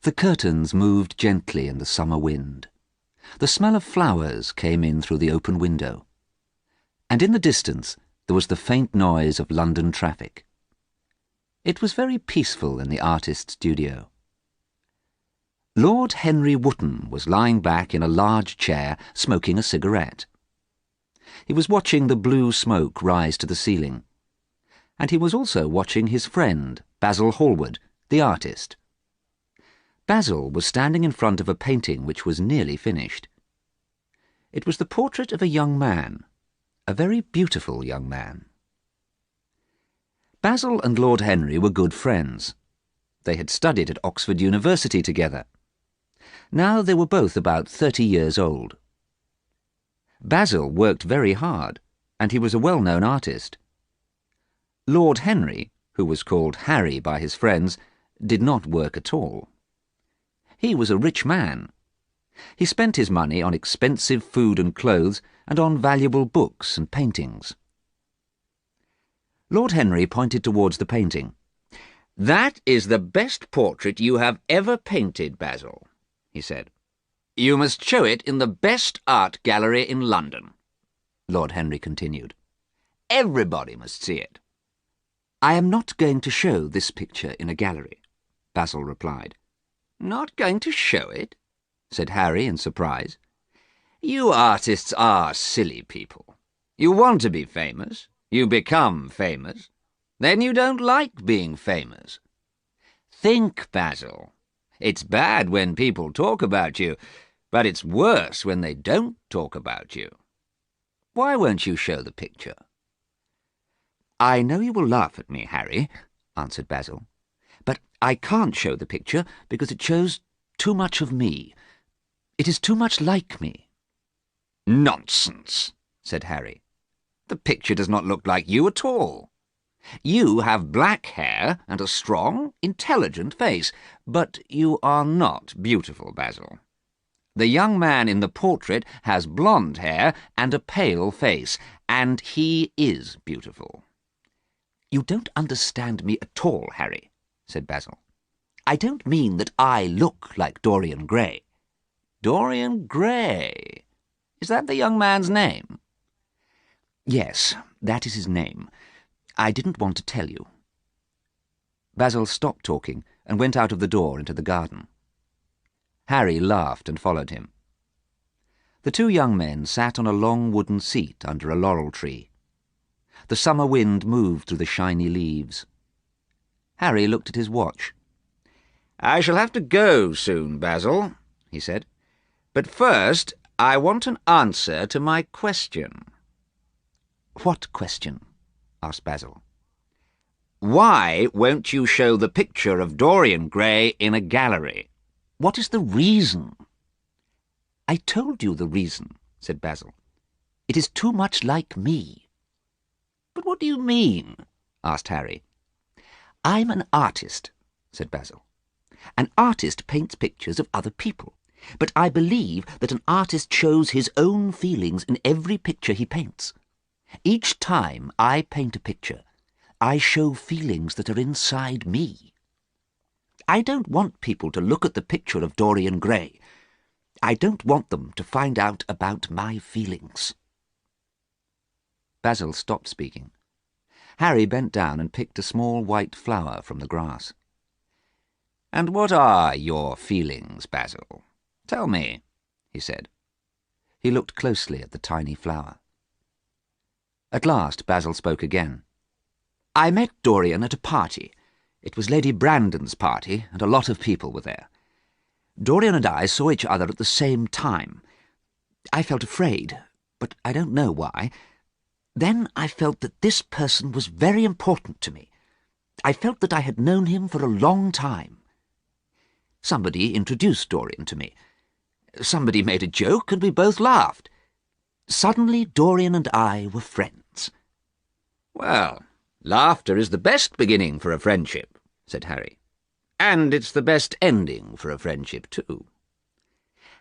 The curtains moved gently in the summer wind. The smell of flowers came in through the open window. And in the distance there was the faint noise of London traffic. It was very peaceful in the artist's studio. Lord Henry Wotton was lying back in a large chair, smoking a cigarette. He was watching the blue smoke rise to the ceiling. And he was also watching his friend, Basil Hallward, the artist. Basil was standing in front of a painting which was nearly finished. It was the portrait of a young man, a very beautiful young man. Basil and Lord Henry were good friends. They had studied at Oxford University together. Now they were both about 30 years old. Basil worked very hard, and he was a well-known artist. Lord Henry, who was called Harry by his friends, did not work at all. He was a rich man. He spent his money on expensive food and clothes and on valuable books and paintings. Lord Henry pointed towards the painting. "That is the best portrait you have ever painted, Basil," he said. "You must show it in the best art gallery in London," Lord Henry continued. "Everybody must see it." "I am not going to show this picture in a gallery," Basil replied. "Not going to show it?" said Harry in surprise. "You artists are silly people. You want to be famous. You become famous. Then you don't like being famous. Think, Basil. It's bad when people talk about you, but it's worse when they don't talk about you. Why won't you show the picture?" "I know you will laugh at me, Harry," answered Basil, "but I can't show the picture because it shows too much of me. It is too much like me." "Nonsense," said Harry. "The picture does not look like you at all. You have black hair and a strong, intelligent face, but you are not beautiful, Basil. The young man in the portrait has blonde hair and a pale face, and he is beautiful." "You don't understand me at all, Harry," said Basil. "I don't mean that I look like Dorian Gray." "Dorian Gray? Is that the young man's name?" "Yes, that is his name. I didn't want to tell you." Basil stopped talking and went out of the door into the garden. Harry laughed and followed him. The two young men sat on a long wooden seat under a laurel tree. The summer wind moved through the shiny leaves. Harry looked at his watch. "I shall have to go soon, Basil," he said. "But first, I want an answer to my question." "What question?" asked Basil. "Why won't you show the picture of Dorian Gray in a gallery? What is the reason?" "I told you the reason," said Basil. "It is too much like me." "But what do you mean?" asked Harry. "I'm an artist," said Basil. "An artist paints pictures of other people, but I believe that an artist shows his own feelings in every picture he paints. Each time I paint a picture, I show feelings that are inside me. I don't want people to look at the picture of Dorian Gray. I don't want them to find out about my feelings." Basil stopped speaking. Harry bent down and picked a small white flower from the grass. "And what are your feelings, Basil? Tell me," he said. He looked closely at the tiny flower. At last Basil spoke again. "I met Dorian at a party. It was Lady Brandon's party, and a lot of people were there. Dorian and I saw each other at the same time. I felt afraid, but I don't know why. Then I felt that this person was very important to me. I felt that I had known him for a long time. Somebody introduced Dorian to me. Somebody made a joke, and we both laughed. Suddenly Dorian and I were friends." "Well, laughter is the best beginning for a friendship," said Harry. "And it's the best ending for a friendship, too."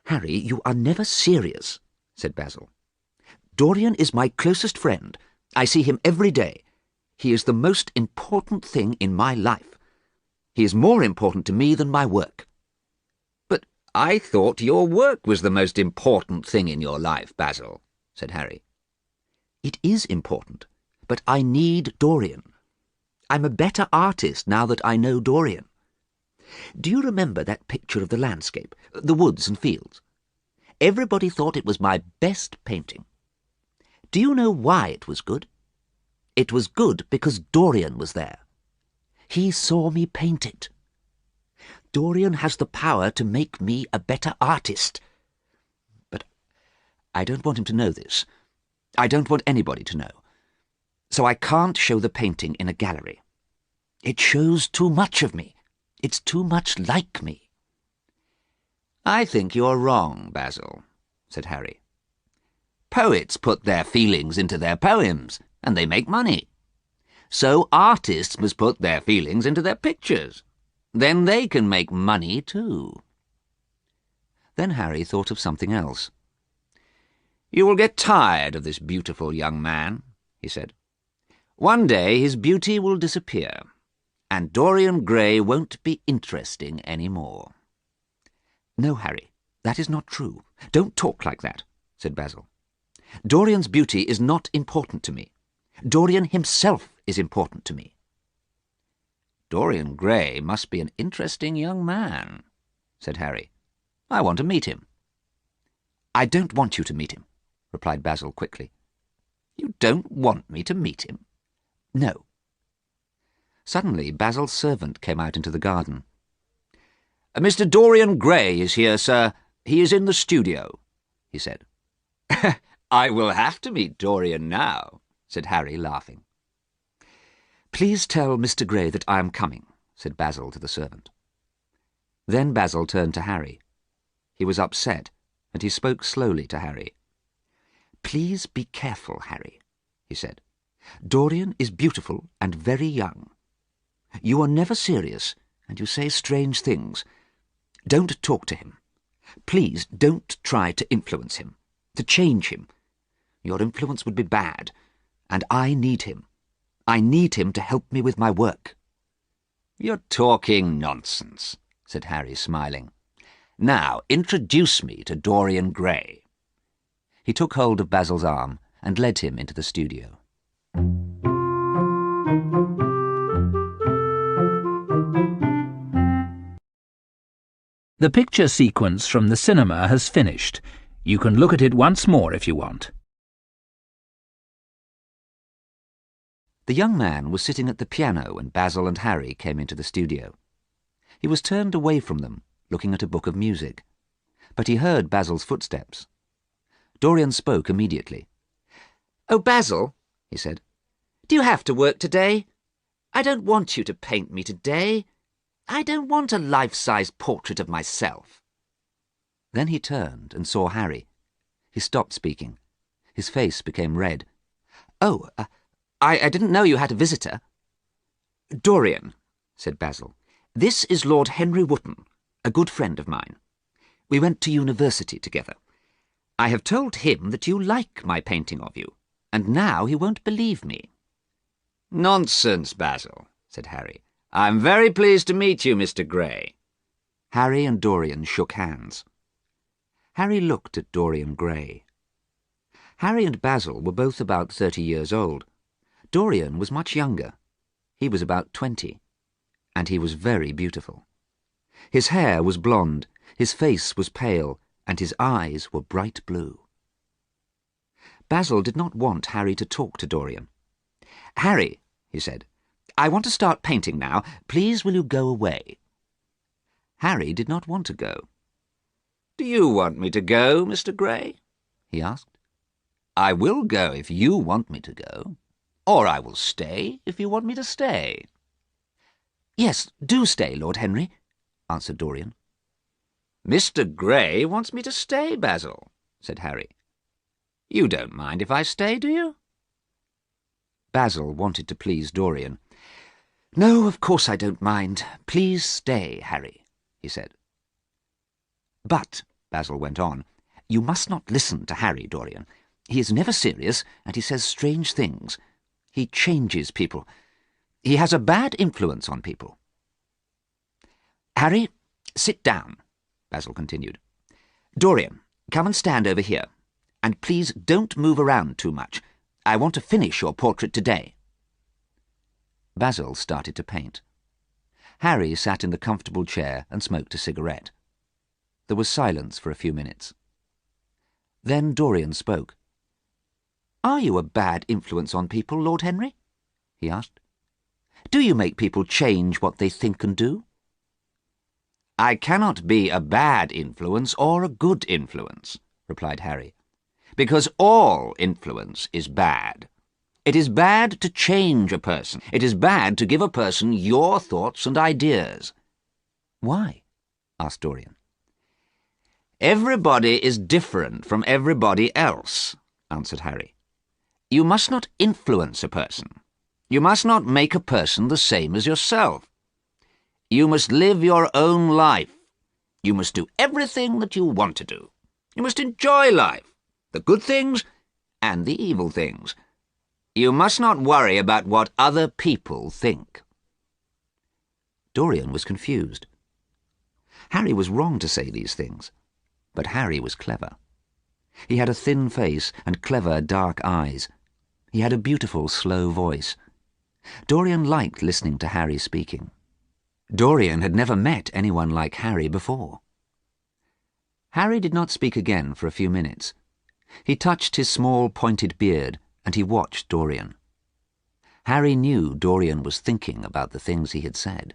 "Harry, you are never serious," said Basil. "Dorian is my closest friend. I see him every day. He is the most important thing in my life. He is more important to me than my work. I thought your work was the most important thing in your life, Basil, said Harry. It is important, but I need Dorian. I'm a better artist now that I know Dorian. Do you remember that picture of the landscape, the woods and fields? Everybody thought it was my best painting. Do you know why it was good? It was good because Dorian was there. He saw me paint it. Dorian has the power to make me a better artist. But I don't want him to know this. I don't want anybody to know. So I can't show the painting in a gallery. It shows too much of me. It's too much like me. I think you're wrong, Basil, said Harry. Poets put their feelings into their poems, and they make money. So artists must put their feelings into their pictures. Then they can make money too. Then Harry thought of something else. You will get tired of this beautiful young man, he said. One day his beauty will disappear, and Dorian Gray won't be interesting any more. No, Harry, that is not true. Don't talk like that, said Basil. Dorian's beauty is not important to me. Dorian himself is important to me. Dorian Gray must be an interesting young man, said Harry. I want to meet him. I don't want you to meet him, replied Basil quickly. You don't want me to meet him? No. Suddenly Basil's servant came out into the garden. Mr. Dorian Gray is here, sir. He is in the studio, he said. I will have to meet Dorian now, said Harry, laughing. Please tell Mr. Gray that I am coming, said Basil to the servant. Then Basil turned to Harry. He was upset, and he spoke slowly to Harry. Please be careful, Harry, he said. Dorian is beautiful and very young. You are never serious, and you say strange things. Don't talk to him. Please don't try to influence him, to change him. Your influence would be bad, and I need him. I need him to help me with my work. You're talking nonsense, said Harry, smiling. Now introduce me to Dorian Gray. He took hold of Basil's arm and led him into the studio. The picture sequence from the cinema has finished. You can look at it once more if you want. The young man was sitting at the piano when Basil and Harry came into the studio. He was turned away from them, looking at a book of music. But he heard Basil's footsteps. Dorian spoke immediately. "Oh, Basil," he said, "do you have to work today? I don't want you to paint me today. I don't want a life-size portrait of myself." Then he turned and saw Harry. He stopped speaking. His face became red. "Oh, I didn't know you had a visitor." "Dorian," said Basil, "this is Lord Henry Wotton, a good friend of mine. We went to university together. I have told him that you like my painting of you, and now he won't believe me." "Nonsense, Basil," said Harry. "I'm very pleased to meet you, Mr. Gray." Harry and Dorian shook hands. Harry looked at Dorian Gray. Harry and Basil were both about 30 years old. Dorian was much younger. He was about 20, and he was very beautiful. His hair was blonde, his face was pale, and his eyes were bright blue. Basil did not want Harry to talk to Dorian. "Harry," he said, "I want to start painting now. Please will you go away?" Harry did not want to go. "Do you want me to go, Mr. Gray?" he asked. "I will go if you want me to go, or I will stay if you want me to stay." "Yes, do stay, Lord Henry," answered Dorian. "Mr. Gray wants me to stay, Basil," said Harry. "You don't mind if I stay, do you?" Basil wanted to please Dorian. "No, of course I don't mind. Please stay, Harry," he said. "But," Basil went on, "you must not listen to Harry, Dorian. He is never serious, and he says strange things. He changes people. He has a bad influence on people." "Harry, sit down," Basil continued. "Dorian, come and stand over here. And please don't move around too much. I want to finish your portrait today." Basil started to paint. Harry sat in the comfortable chair and smoked a cigarette. There was silence for a few minutes. Then Dorian spoke. "Are you a bad influence on people, Lord Henry?" he asked. "Do you make people change what they think and do?" "I cannot be a bad influence or a good influence," replied Harry, "because all influence is bad. It is bad to change a person. It is bad to give a person your thoughts and ideas." "Why?" asked Dorian. "Everybody is different from everybody else," answered Harry. "You must not influence a person. You must not make a person the same as yourself. You must live your own life. You must do everything that you want to do. You must enjoy life, the good things and the evil things. You must not worry about what other people think." Dorian was confused. Harry was wrong to say these things, but Harry was clever. He had a thin face and clever dark eyes. He had a beautiful slow voice. Dorian liked listening to Harry speaking. Dorian had never met anyone like Harry before. Harry did not speak again for a few minutes. He touched his small pointed beard and he watched Dorian. Harry knew Dorian was thinking about the things he had said.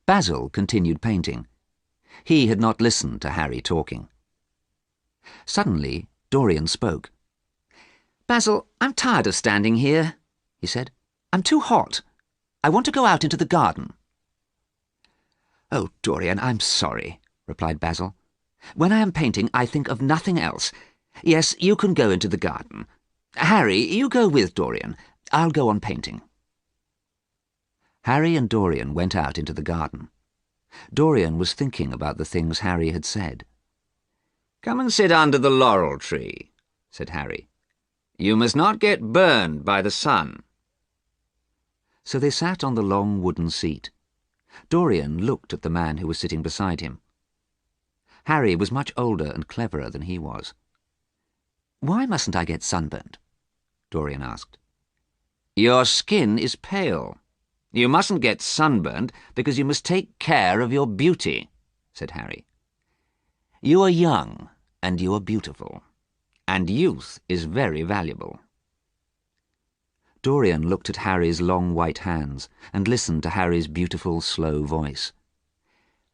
Basil continued painting. He had not listened to Harry talking. Suddenly, Dorian spoke. "Basil, I'm tired of standing here," he said. "I'm too hot. I want to go out into the garden." "Oh, Dorian, I'm sorry," replied Basil. "When I am painting, I think of nothing else. Yes, you can go into the garden. Harry, you go with Dorian. I'll go on painting." Harry and Dorian went out into the garden. Dorian was thinking about the things Harry had said. "Come and sit under the laurel tree," said Harry. "You must not get burned by the sun." So they sat on the long wooden seat. Dorian looked at the man who was sitting beside him. Harry was much older and cleverer than he was. "Why mustn't I get sunburned?" Dorian asked. "Your skin is pale. You mustn't get sunburned because you must take care of your beauty," said Harry. "You are young and you are beautiful, and youth is very valuable." Dorian looked at Harry's long white hands and listened to Harry's beautiful, slow voice.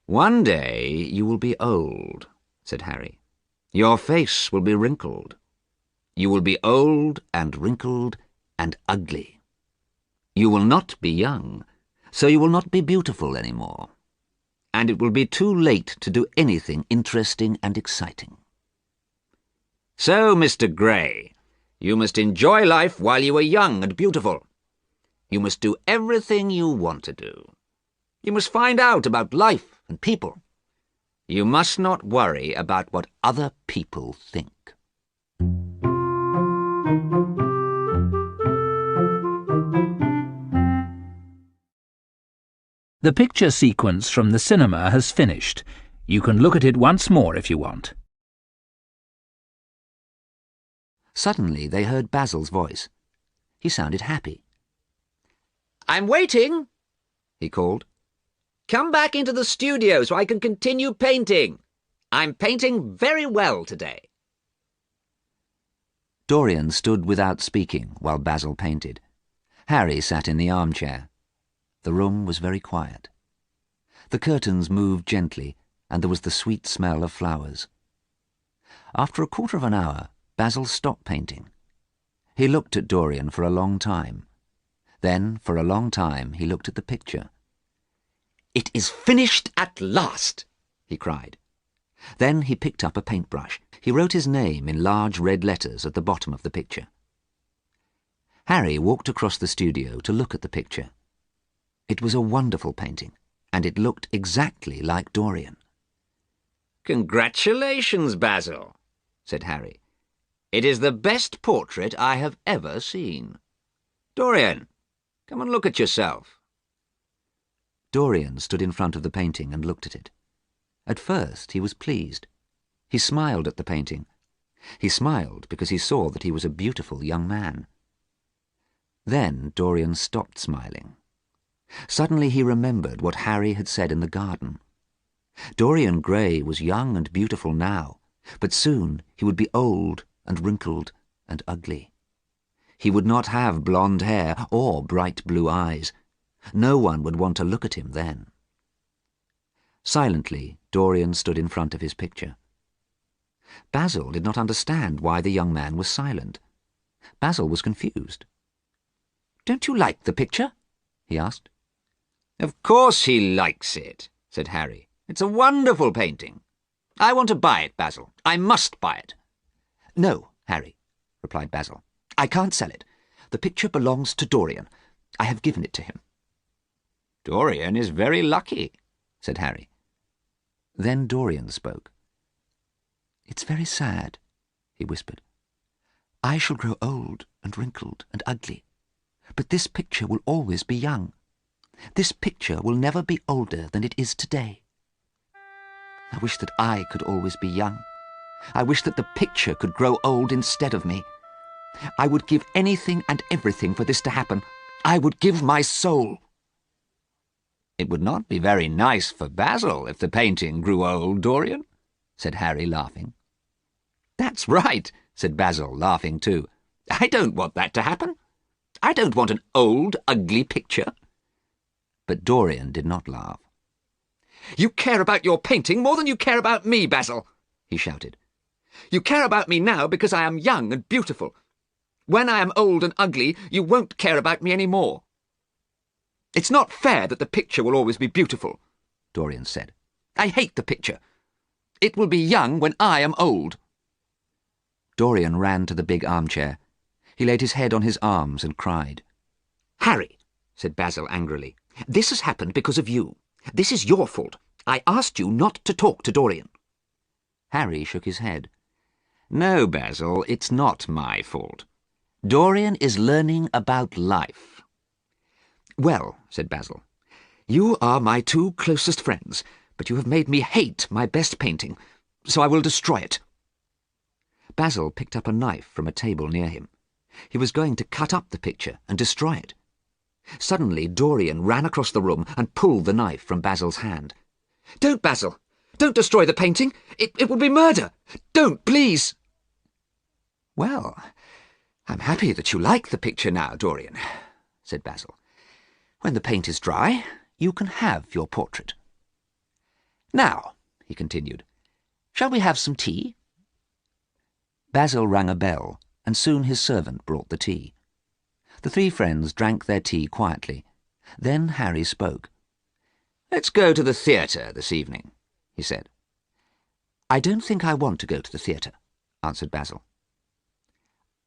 "One day you will be old," said Harry. "Your face will be wrinkled. You will be old and wrinkled and ugly. You will not be young, so you will not be beautiful any more. And it will be too late to do anything interesting and exciting. So, Mr. Grey, you must enjoy life while you are young and beautiful. You must do everything you want to do. You must find out about life and people. You must not worry about what other people think." The picture sequence from the cinema has finished. You can look at it once more if you want. Suddenly they heard Basil's voice. He sounded happy. "I'm waiting," he called. "Come back into the studio so I can continue painting. I'm painting very well today." Dorian stood without speaking while Basil painted. Harry sat in the armchair. The room was very quiet. The curtains moved gently, and there was the sweet smell of flowers. After a quarter of an hour, Basil stopped painting. He looked at Dorian for a long time. Then, for a long time, he looked at the picture. "It is finished at last," he cried. Then he picked up a paintbrush. He wrote his name in large red letters at the bottom of the picture. Harry walked across the studio to look at the picture. It was a wonderful painting, and it looked exactly like Dorian. "Congratulations, Basil," said Harry. "It is the best portrait I have ever seen. Dorian, come and look at yourself." Dorian stood in front of the painting and looked at it. At first he was pleased. He smiled at the painting. He smiled because he saw that he was a beautiful young man. Then Dorian stopped smiling. Suddenly he remembered what Harry had said in the garden. Dorian Gray was young and beautiful now, but soon he would be old and wrinkled and ugly. He would not have blonde hair or bright blue eyes. No one would want to look at him then. Silently, Dorian stood in front of his picture. Basil did not understand why the young man was silent. Basil was confused. "Don't you like the picture?" he asked. "Of course he likes it," said Harry. "It's a wonderful painting. I want to buy it, Basil. I must buy it." "No, Harry," replied Basil. "I can't sell it. The picture belongs to Dorian. I have given it to him." "Dorian is very lucky," said Harry. Then Dorian spoke. "It's very sad," he whispered. "I shall grow old and wrinkled and ugly, but this picture will always be young. This picture will never be older than it is today. I wish that I could always be young. I wish that the picture could grow old instead of me. I would give anything and everything for this to happen. I would give my soul." "It would not be very nice for Basil if the painting grew old, Dorian," said Harry, laughing. "That's right," said Basil, laughing too. "I don't want that to happen. I don't want an old, ugly picture." But Dorian did not laugh. "You care about your painting more than you care about me, Basil," he shouted. "You care about me now because I am young and beautiful. When I am old and ugly, you won't care about me any more." "It's not fair that the picture will always be beautiful," Dorian said. "I hate the picture. It will be young when I am old." Dorian ran to the big armchair. He laid his head on his arms and cried. "Harry," said Basil angrily, "this has happened because of you. This is your fault. I asked you not to talk to Dorian." Harry shook his head. "No, Basil, it's not my fault. Dorian is learning about life." "Well," said Basil, "you are my two closest friends, but you have made me hate my best painting, so I will destroy it." Basil picked up a knife from a table near him. He was going to cut up the picture and destroy it. Suddenly Dorian ran across the room and pulled the knife from Basil's hand. "Don't, Basil! Don't destroy the painting! It will be murder! Don't, please!" "Well, I'm happy that you like the picture now, Dorian," said Basil. "When the paint is dry, you can have your portrait. Now," he continued, "shall we have some tea?" Basil rang a bell, and soon his servant brought the tea. The three friends drank their tea quietly. Then Harry spoke. "Let's go to the theatre this evening," he said. "I don't think I want to go to the theatre," answered Basil.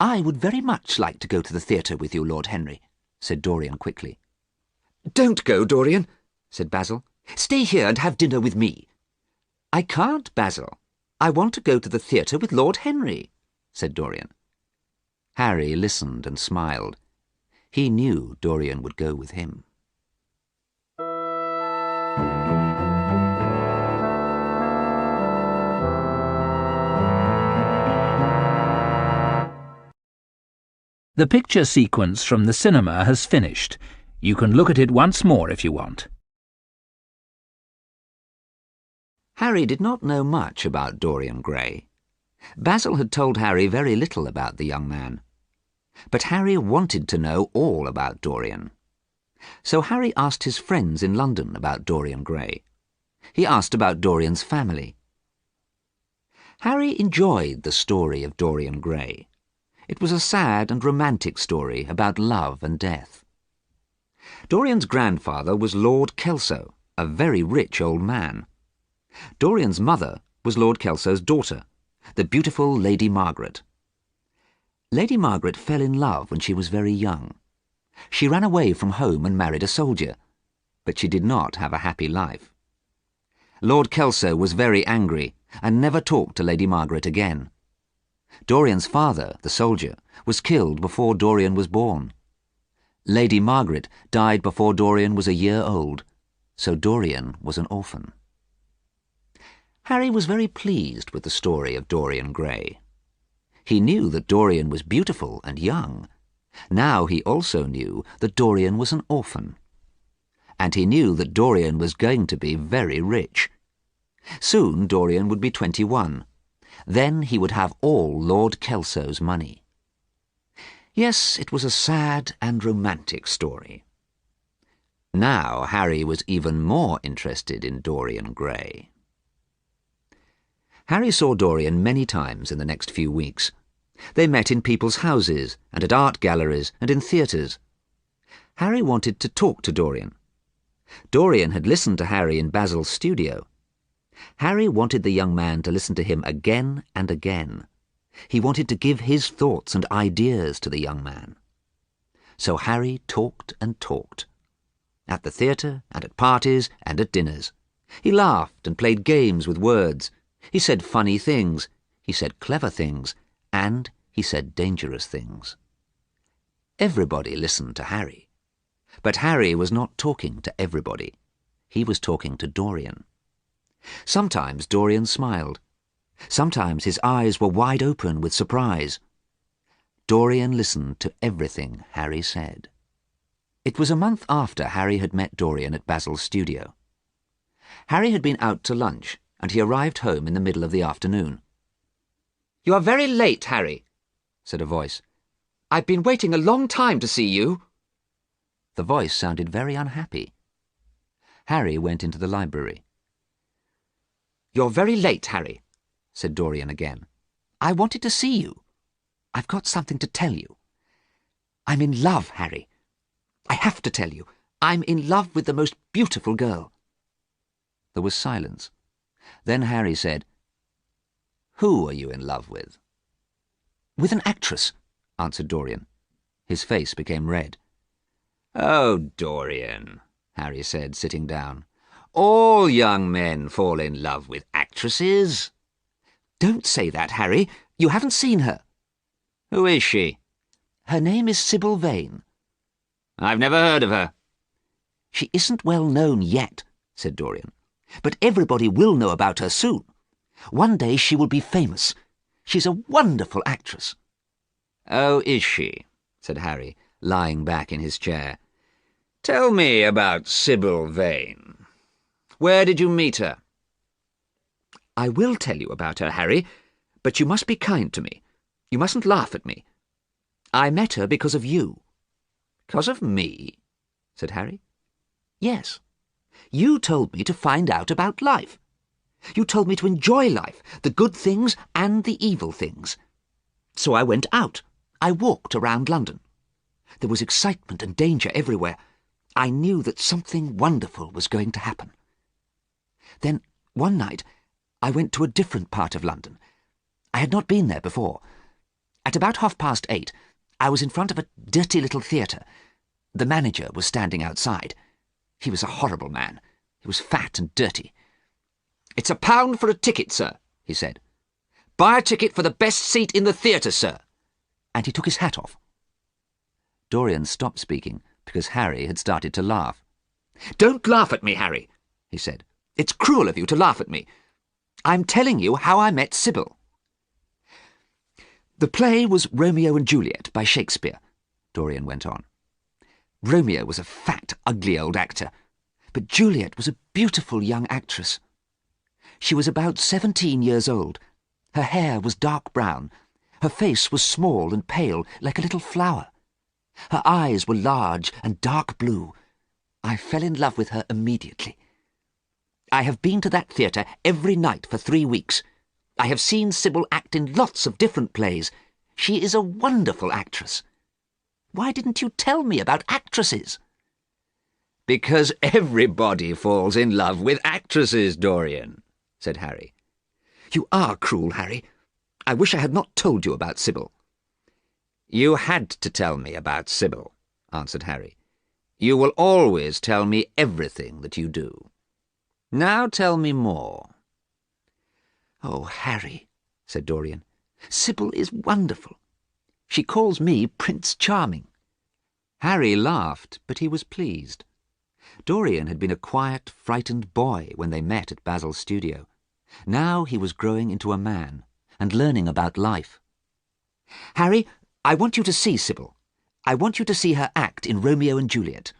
"I would very much like to go to the theatre with you, Lord Henry," said Dorian quickly. "Don't go, Dorian," said Basil. "Stay here and have dinner with me." "I can't, Basil. I want to go to the theatre with Lord Henry," said Dorian. Harry listened and smiled. He knew Dorian would go with him. The picture sequence from the cinema has finished. You can look at it once more if you want. Harry did not know much about Dorian Gray. Basil had told Harry very little about the young man. But Harry wanted to know all about Dorian. So Harry asked his friends in London about Dorian Gray. He asked about Dorian's family. Harry enjoyed the story of Dorian Gray. It was a sad and romantic story about love and death. Dorian's grandfather was Lord Kelso, a very rich old man. Dorian's mother was Lord Kelso's daughter, the beautiful Lady Margaret. Lady Margaret fell in love when she was very young. She ran away from home and married a soldier, but she did not have a happy life. Lord Kelso was very angry and never talked to Lady Margaret again. Dorian's father, the soldier, was killed before Dorian was born. Lady Margaret died before Dorian was a year old, so Dorian was an orphan. Harry was very pleased with the story of Dorian Gray. He knew that Dorian was beautiful and young. Now he also knew that Dorian was an orphan. And he knew that Dorian was going to be very rich. Soon Dorian would be 21. Then he would have all Lord Kelso's money. Yes, it was a sad and romantic story. Now Harry was even more interested in Dorian Gray. Harry saw Dorian many times in the next few weeks. They met in people's houses and at art galleries and in theatres. Harry wanted to talk to Dorian. Dorian had listened to Harry in Basil's studio. Harry wanted the young man to listen to him again and again. He wanted to give his thoughts and ideas to the young man. So Harry talked and talked. At the theatre and at parties and at dinners. He laughed and played games with words. He said funny things. He said clever things. And he said dangerous things. Everybody listened to Harry. But Harry was not talking to everybody. He was talking to Dorian. Sometimes Dorian smiled. Sometimes his eyes were wide open with surprise. Dorian listened to everything Harry said. It was a month after Harry had met Dorian at Basil's studio. Harry had been out to lunch, and he arrived home in the middle of the afternoon. "You are very late, Harry," said a voice. "I've been waiting a long time to see you." The voice sounded very unhappy. Harry went into the library. "You're very late, Harry," said Dorian again. "I wanted to see you. I've got something to tell you. I'm in love, Harry. I have to tell you. I'm in love with the most beautiful girl." There was silence. Then Harry said, "Who are you in love with?" "With an actress," answered Dorian. His face became red. "Oh, Dorian," Harry said, sitting down. "All young men fall in love with actresses." "Don't say that, Harry. You haven't seen her." "Who is she?" "Her name is Sybil Vane." "I've never heard of her." "She isn't well known yet," said Dorian. "But everybody will know about her soon. One day she will be famous. She's a wonderful actress." "Oh, is she?" said Harry, lying back in his chair. "Tell me about Sybil Vane. Where did you meet her?" "I will tell you about her, Harry, but you must be kind to me. You mustn't laugh at me. I met her because of you." "Because of me?" said Harry. "Yes. You told me to find out about life. You told me to enjoy life, the good things and the evil things. So I went out. I walked around London. There was excitement and danger everywhere. I knew that something wonderful was going to happen. Then, one night, I went to a different part of London. I had not been there before. At about 8:30, I was in front of a dirty little theatre. The manager was standing outside. He was a horrible man. He was fat and dirty. "It's £1 for a ticket, sir," he said. "Buy a ticket for the best seat in the theatre, sir." And he took his hat off. Dorian stopped speaking because Harry had started to laugh. "Don't laugh at me, Harry," he said. "It's cruel of you to laugh at me. I'm telling you how I met Sybil." "The play was Romeo and Juliet by Shakespeare," Dorian went on. "Romeo was a fat, ugly old actor, but Juliet was a beautiful young actress. She was about 17 years old. Her hair was dark brown. Her face was small and pale, like a little flower. Her eyes were large and dark blue. I fell in love with her immediately. I have been to that theatre every night for 3 weeks. I have seen Sybil act in lots of different plays. She is a wonderful actress. Why didn't you tell me about actresses?" "Because everybody falls in love with actresses, Dorian," said Harry. "You are cruel, Harry. I wish I had not told you about Sybil." "You had to tell me about Sybil," answered Harry. "You will always tell me everything that you do. Now tell me more." "Oh, Harry," said Dorian, "Sybil is wonderful. She calls me Prince Charming." Harry laughed, but he was pleased. Dorian had been a quiet, frightened boy when they met at Basil's studio. Now he was growing into a man and learning about life. "Harry, I want you to see Sybil. I want you to see her act in Romeo and Juliet."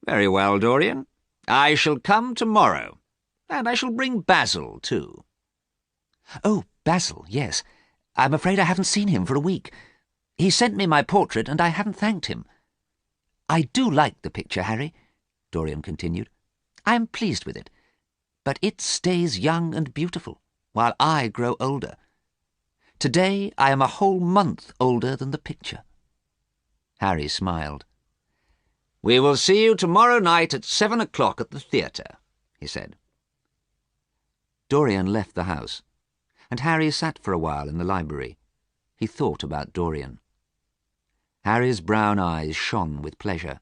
"Very well, Dorian. I shall come tomorrow, and I shall bring Basil too." Oh, Basil, yes. I'm afraid I haven't seen him for a week. He sent me my portrait and I haven't thanked him. I do like the picture, Harry, Dorian continued. I am pleased with it. But it stays young and beautiful, while I grow older. Today I am a whole month older than the picture. Harry smiled. "We will see you tomorrow night at 7 o'clock at the theatre," he said. Dorian left the house, and Harry sat for a while in the library. He thought about Dorian. Harry's brown eyes shone with pleasure.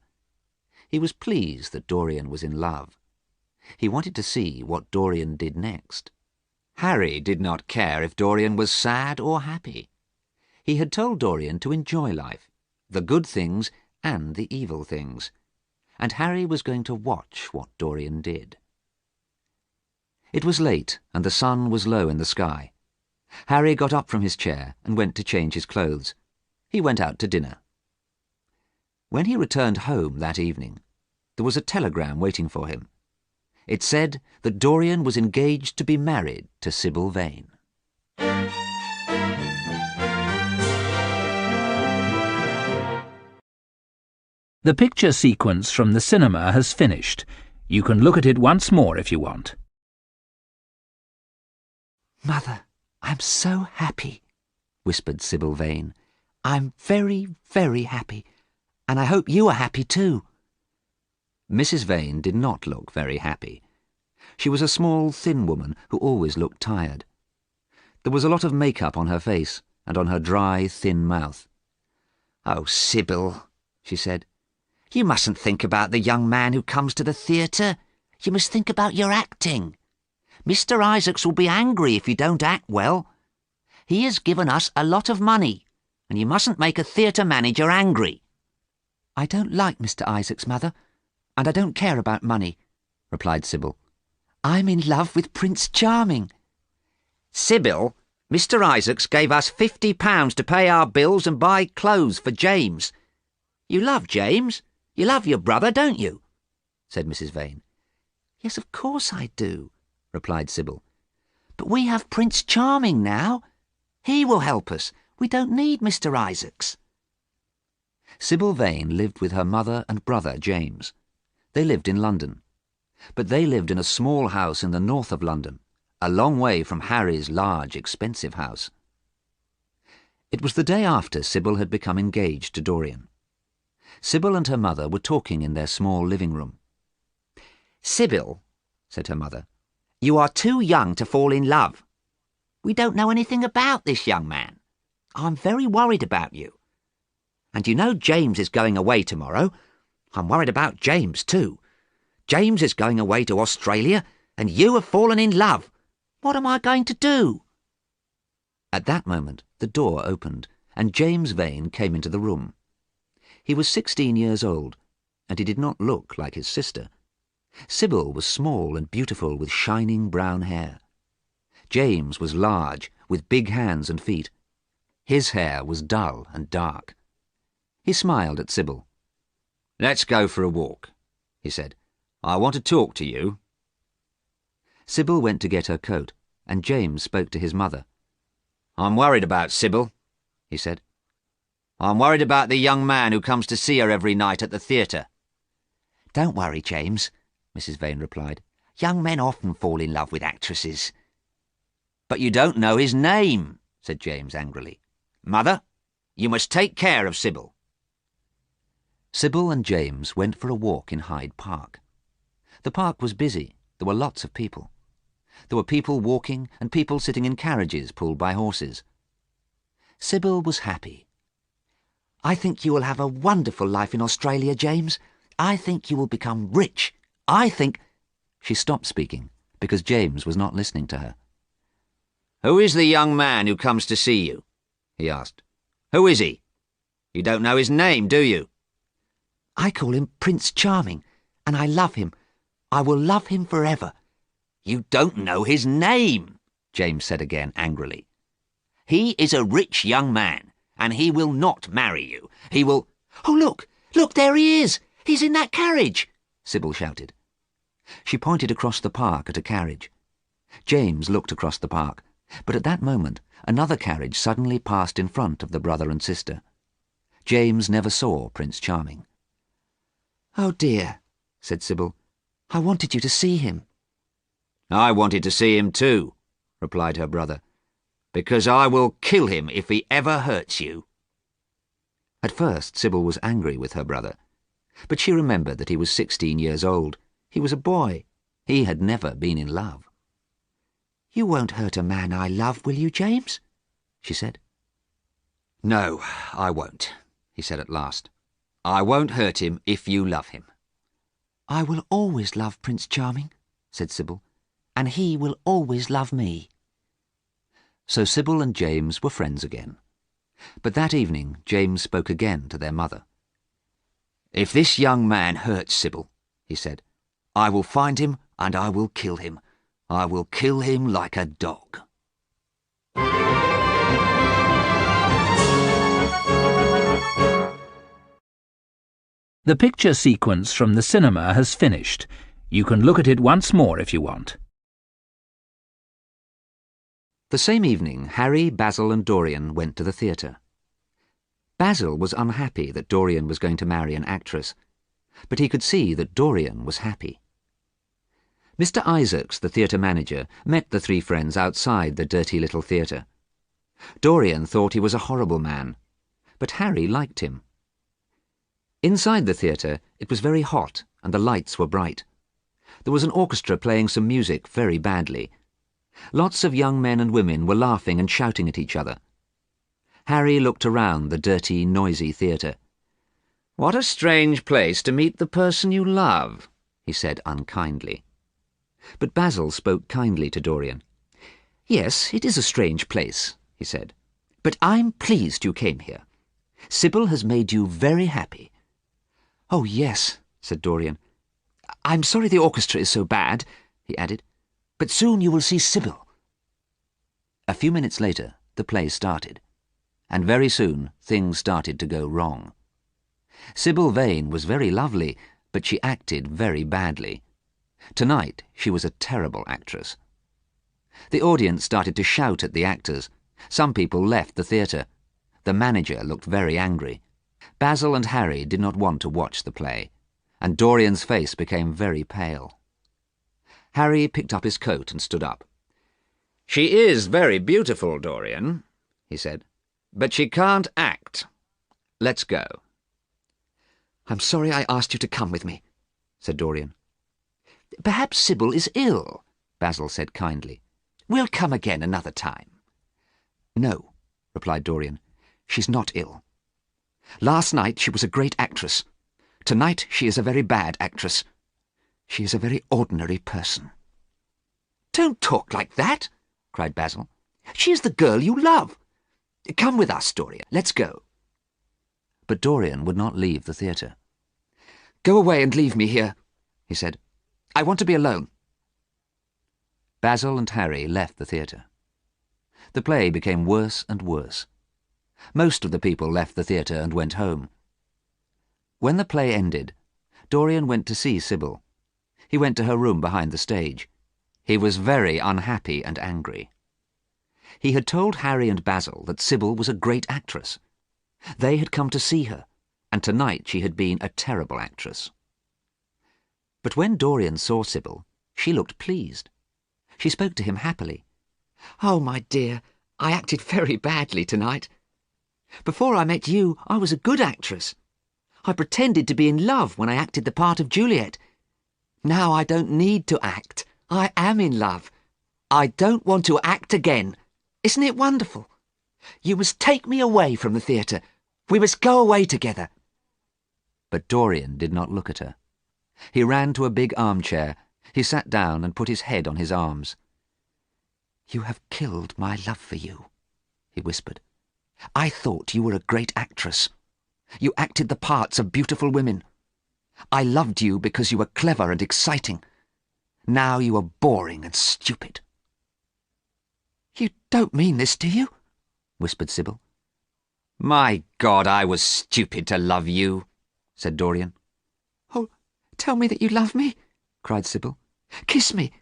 He was pleased that Dorian was in love. He wanted to see what Dorian did next. Harry did not care if Dorian was sad or happy. He had told Dorian to enjoy life, the good things and the evil things, and Harry was going to watch what Dorian did. It was late, and the sun was low in the sky. Harry got up from his chair and went to change his clothes. He went out to dinner. When he returned home that evening, there was a telegram waiting for him. It said that Dorian was engaged to be married to Sybil Vane. The picture sequence from the cinema has finished. You can look at it once more if you want. Mother, I'm so happy, whispered Sybil Vane. I'm very, very happy, and I hope you are happy too. Mrs. Vane did not look very happy. She was a small, thin woman who always looked tired. There was a lot of makeup on her face and on her dry, thin mouth. "Oh, Sybil," she said, "you mustn't think about the young man who comes to the theatre. You must think about your acting. Mr. Isaacs will be angry if you don't act well. He has given us a lot of money, and you mustn't make a theatre manager angry." I don't like Mr. Isaacs, Mother, and I don't care about money, replied Sybil. I'm in love with Prince Charming. "Sybil, Mr. Isaacs gave us £50 to pay our bills and buy clothes for James. You love James. You love your brother, don't you?" said Mrs. Vane. Yes, of course I do, replied Sybil. But we have Prince Charming now. He will help us. We don't need Mr. Isaacs. Sybil Vane lived with her mother and brother, James. They lived in London. But they lived in a small house in the north of London, a long way from Harry's large, expensive house. It was the day after Sybil had become engaged to Dorian. Sybil and her mother were talking in their small living room. "Sybil," said her mother, "you are too young to fall in love. We don't know anything about this young man. I'm very worried about you. And you know James is going away tomorrow. I'm worried about James too. James is going away to Australia, and you have fallen in love. What am I going to do?" At that moment the door opened, and James Vane came into the room. He was 16 years old, and he did not look like his sister. Sybil was small and beautiful with shining brown hair. James was large, with big hands and feet. His hair was dull and dark. He smiled at Sybil. "Let's go for a walk," he said. "I want to talk to you." Sybil went to get her coat, and James spoke to his mother. "I'm worried about Sybil," he said. "I'm worried about the young man who comes to see her every night at the theatre." "Don't worry, James," Mrs. Vane replied. "Young men often fall in love with actresses." "But you don't know his name," said James angrily. "Mother, you must take care of Sybil." Sybil and James went for a walk in Hyde Park. The park was busy. There were lots of people. There were people walking and people sitting in carriages pulled by horses. Sybil was happy. "I think you will have a wonderful life in Australia, James. I think you will become rich. I think—" She stopped speaking because James was not listening to her. "Who is the young man who comes to see you?" he asked. "Who is he? You don't know his name, do you?" "I call him Prince Charming, and I love him. I will love him forever. You don't know his name, James said again angrily. He is a rich young man, and he will not marry you. He will— "Oh, look! Look, there he is! He's in that carriage!" Sybil shouted. She pointed across the park at a carriage. James looked across the park, but at that moment another carriage suddenly passed in front of the brother and sister. James never saw Prince Charming. "Oh dear," said Sybil. "I wanted you to see him." "I wanted to see him too," replied her brother, "because I will kill him if he ever hurts you." At first Sybil was angry with her brother, but she remembered that he was 16 years old. He was a boy. He had never been in love. "You won't hurt a man I love, will you, James?" she said. "No, I won't," he said at last. "I won't hurt him if you love him." "I will always love Prince Charming," said Sybil, "and he will always love me." So Sybil and James were friends again. But that evening James spoke again to their mother. "If this young man hurts Sybil," he said, "I will find him and I will kill him. I will kill him like a dog." The picture sequence from the cinema has finished. You can look at it once more if you want. The same evening, Harry, Basil and Dorian went to the theatre. Basil was unhappy that Dorian was going to marry an actress, but he could see that Dorian was happy. Mr. Isaacs, the theatre manager, met the three friends outside the dirty little theatre. Dorian thought he was a horrible man, but Harry liked him. Inside the theatre, it was very hot and the lights were bright. There was an orchestra playing some music very badly. Lots of young men and women were laughing and shouting at each other. Harry looked around the dirty, noisy theatre. "What a strange place to meet the person you love," he said unkindly. But Basil spoke kindly to Dorian. "Yes, it is a strange place," he said, "but I'm pleased you came here. Sybil has made you very happy." "Oh, yes," said Dorian. "I'm sorry the orchestra is so bad," he added, "but soon you will see Sybil." A few minutes later, the play started, and very soon things started to go wrong. Sybil Vane was very lovely, but she acted very badly. Tonight she was a terrible actress. The audience started to shout at the actors. Some people left the theatre. The manager looked very angry. Basil and Harry did not want to watch the play, and Dorian's face became very pale. Harry picked up his coat and stood up. "She is very beautiful, Dorian," he said, "but she can't act. Let's go." "I'm sorry I asked you to come with me," said Dorian. "Perhaps Sybil is ill," Basil said kindly. "We'll come again another time." "No," replied Dorian. "She's not ill. Last night she was a great actress. Tonight she is a very bad actress. She is a very ordinary person." "Don't talk like that," cried Basil. "She is the girl you love. Come with us, Dorian. Let's go." But Dorian would not leave the theatre. "Go away and leave me here," he said. "I want to be alone." Basil and Harry left the theatre. The play became worse and worse. Most of the people left the theatre and went home. When the play ended, Dorian went to see Sybil. He went to her room behind the stage. He was very unhappy and angry. He had told Harry and Basil that Sybil was a great actress. They had come to see her, and tonight she had been a terrible actress. But when Dorian saw Sybil, she looked pleased. She spoke to him happily. "Oh, my dear, I acted very badly tonight. Before I met you, I was a good actress. I pretended to be in love when I acted the part of Juliet. Now I don't need to act. I am in love. I don't want to act again. Isn't it wonderful? You must take me away from the theatre. We must go away together." But Dorian did not look at her. He ran to a big armchair. He sat down and put his head on his arms. "You have killed my love for you," he whispered. "I thought you were a great actress. You acted the parts of beautiful women. I loved you because you were clever and exciting. Now you are boring and stupid." "You don't mean this, do you?" whispered Sybil. "My God, I was stupid to love you," said Dorian. "Oh, tell me that you love me," cried Sybil. "Kiss me.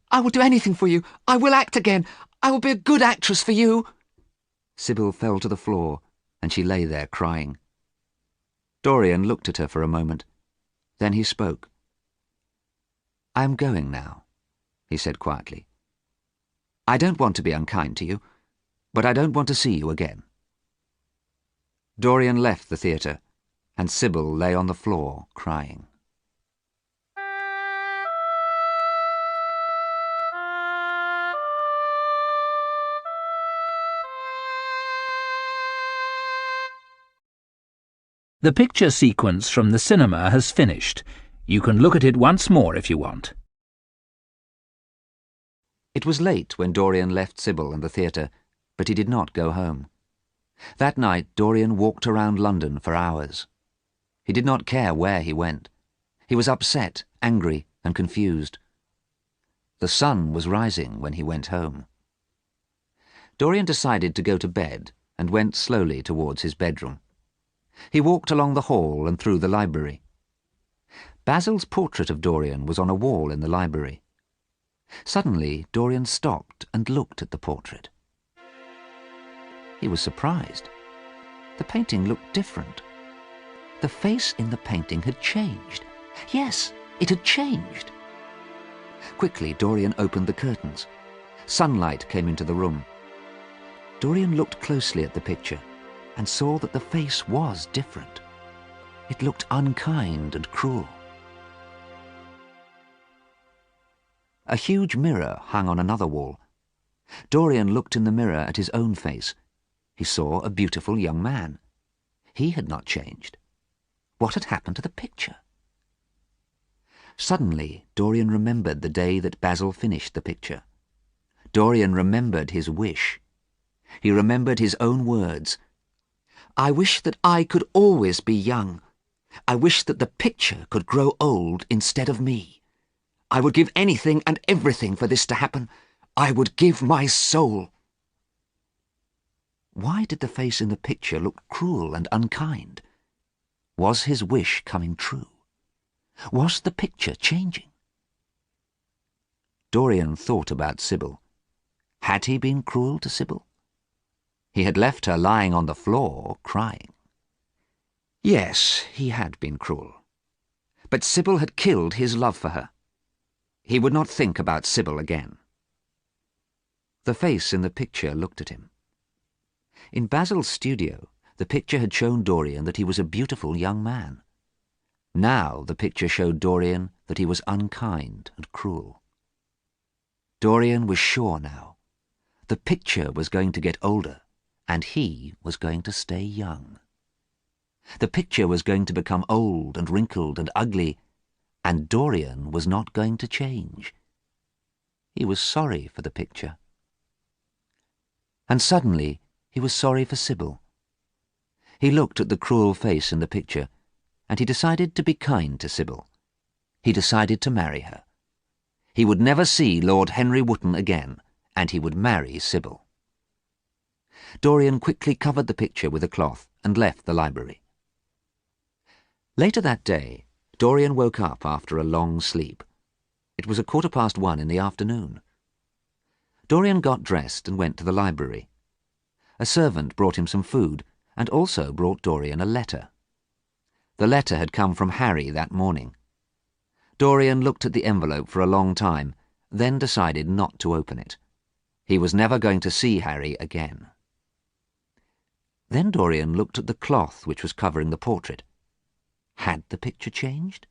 I will do anything for you. I will act again. I will be a good actress for you." Sybil fell to the floor, and she lay there crying. Dorian looked at her for a moment. Then he spoke. "I am going now," he said quietly. "I don't want to be unkind to you, but I don't want to see you again." Dorian left the theatre, and Sybil lay on the floor crying. The picture sequence from the cinema has finished. You can look at it once more if you want. It was late when Dorian left Sybil and the theatre, but he did not go home. That night Dorian walked around London for hours. He did not care where he went. He was upset, angry, and confused. The sun was rising when he went home. Dorian decided to go to bed and went slowly towards his bedroom. He walked along the hall and through the library. Basil's portrait of Dorian was on a wall in the library. Suddenly, Dorian stopped and looked at the portrait. He was surprised. The painting looked different. The face in the painting had changed. Yes, it had changed. Quickly, Dorian opened the curtains. Sunlight came into the room. Dorian looked closely at the picture and saw that the face was different. It looked unkind and cruel. A huge mirror hung on another wall. Dorian looked in the mirror at his own face. He saw a beautiful young man. He had not changed. What had happened to the picture? Suddenly, Dorian remembered the day that Basil finished the picture. Dorian remembered his wish. He remembered his own words. "I wish that I could always be young. I wish that the picture could grow old instead of me. I would give anything and everything for this to happen. I would give my soul." Why did the face in the picture look cruel and unkind? Was his wish coming true? Was the picture changing? Dorian thought about Sybil. Had he been cruel to Sybil? He had left her lying on the floor, crying. Yes, he had been cruel. But Sybil had killed his love for her. He would not think about Sybil again. The face in the picture looked at him. In Basil's studio, the picture had shown Dorian that he was a beautiful young man. Now the picture showed Dorian that he was unkind and cruel. Dorian was sure now. The picture was going to get older, and he was going to stay young. The picture was going to become old and wrinkled and ugly, and Dorian was not going to change. He was sorry for the picture. And suddenly he was sorry for Sybil. He looked at the cruel face in the picture, and he decided to be kind to Sybil. He decided to marry her. He would never see Lord Henry Wotton again, and he would marry Sybil. Dorian quickly covered the picture with a cloth and left the library. Later that day, Dorian woke up after a long sleep. It was 1:15 in the afternoon. Dorian got dressed and went to the library. A servant brought him some food and also brought Dorian a letter. The letter had come from Harry that morning. Dorian looked at the envelope for a long time, then decided not to open it. He was never going to see Harry again. Then Dorian looked at the cloth which was covering the portrait. Had the picture changed?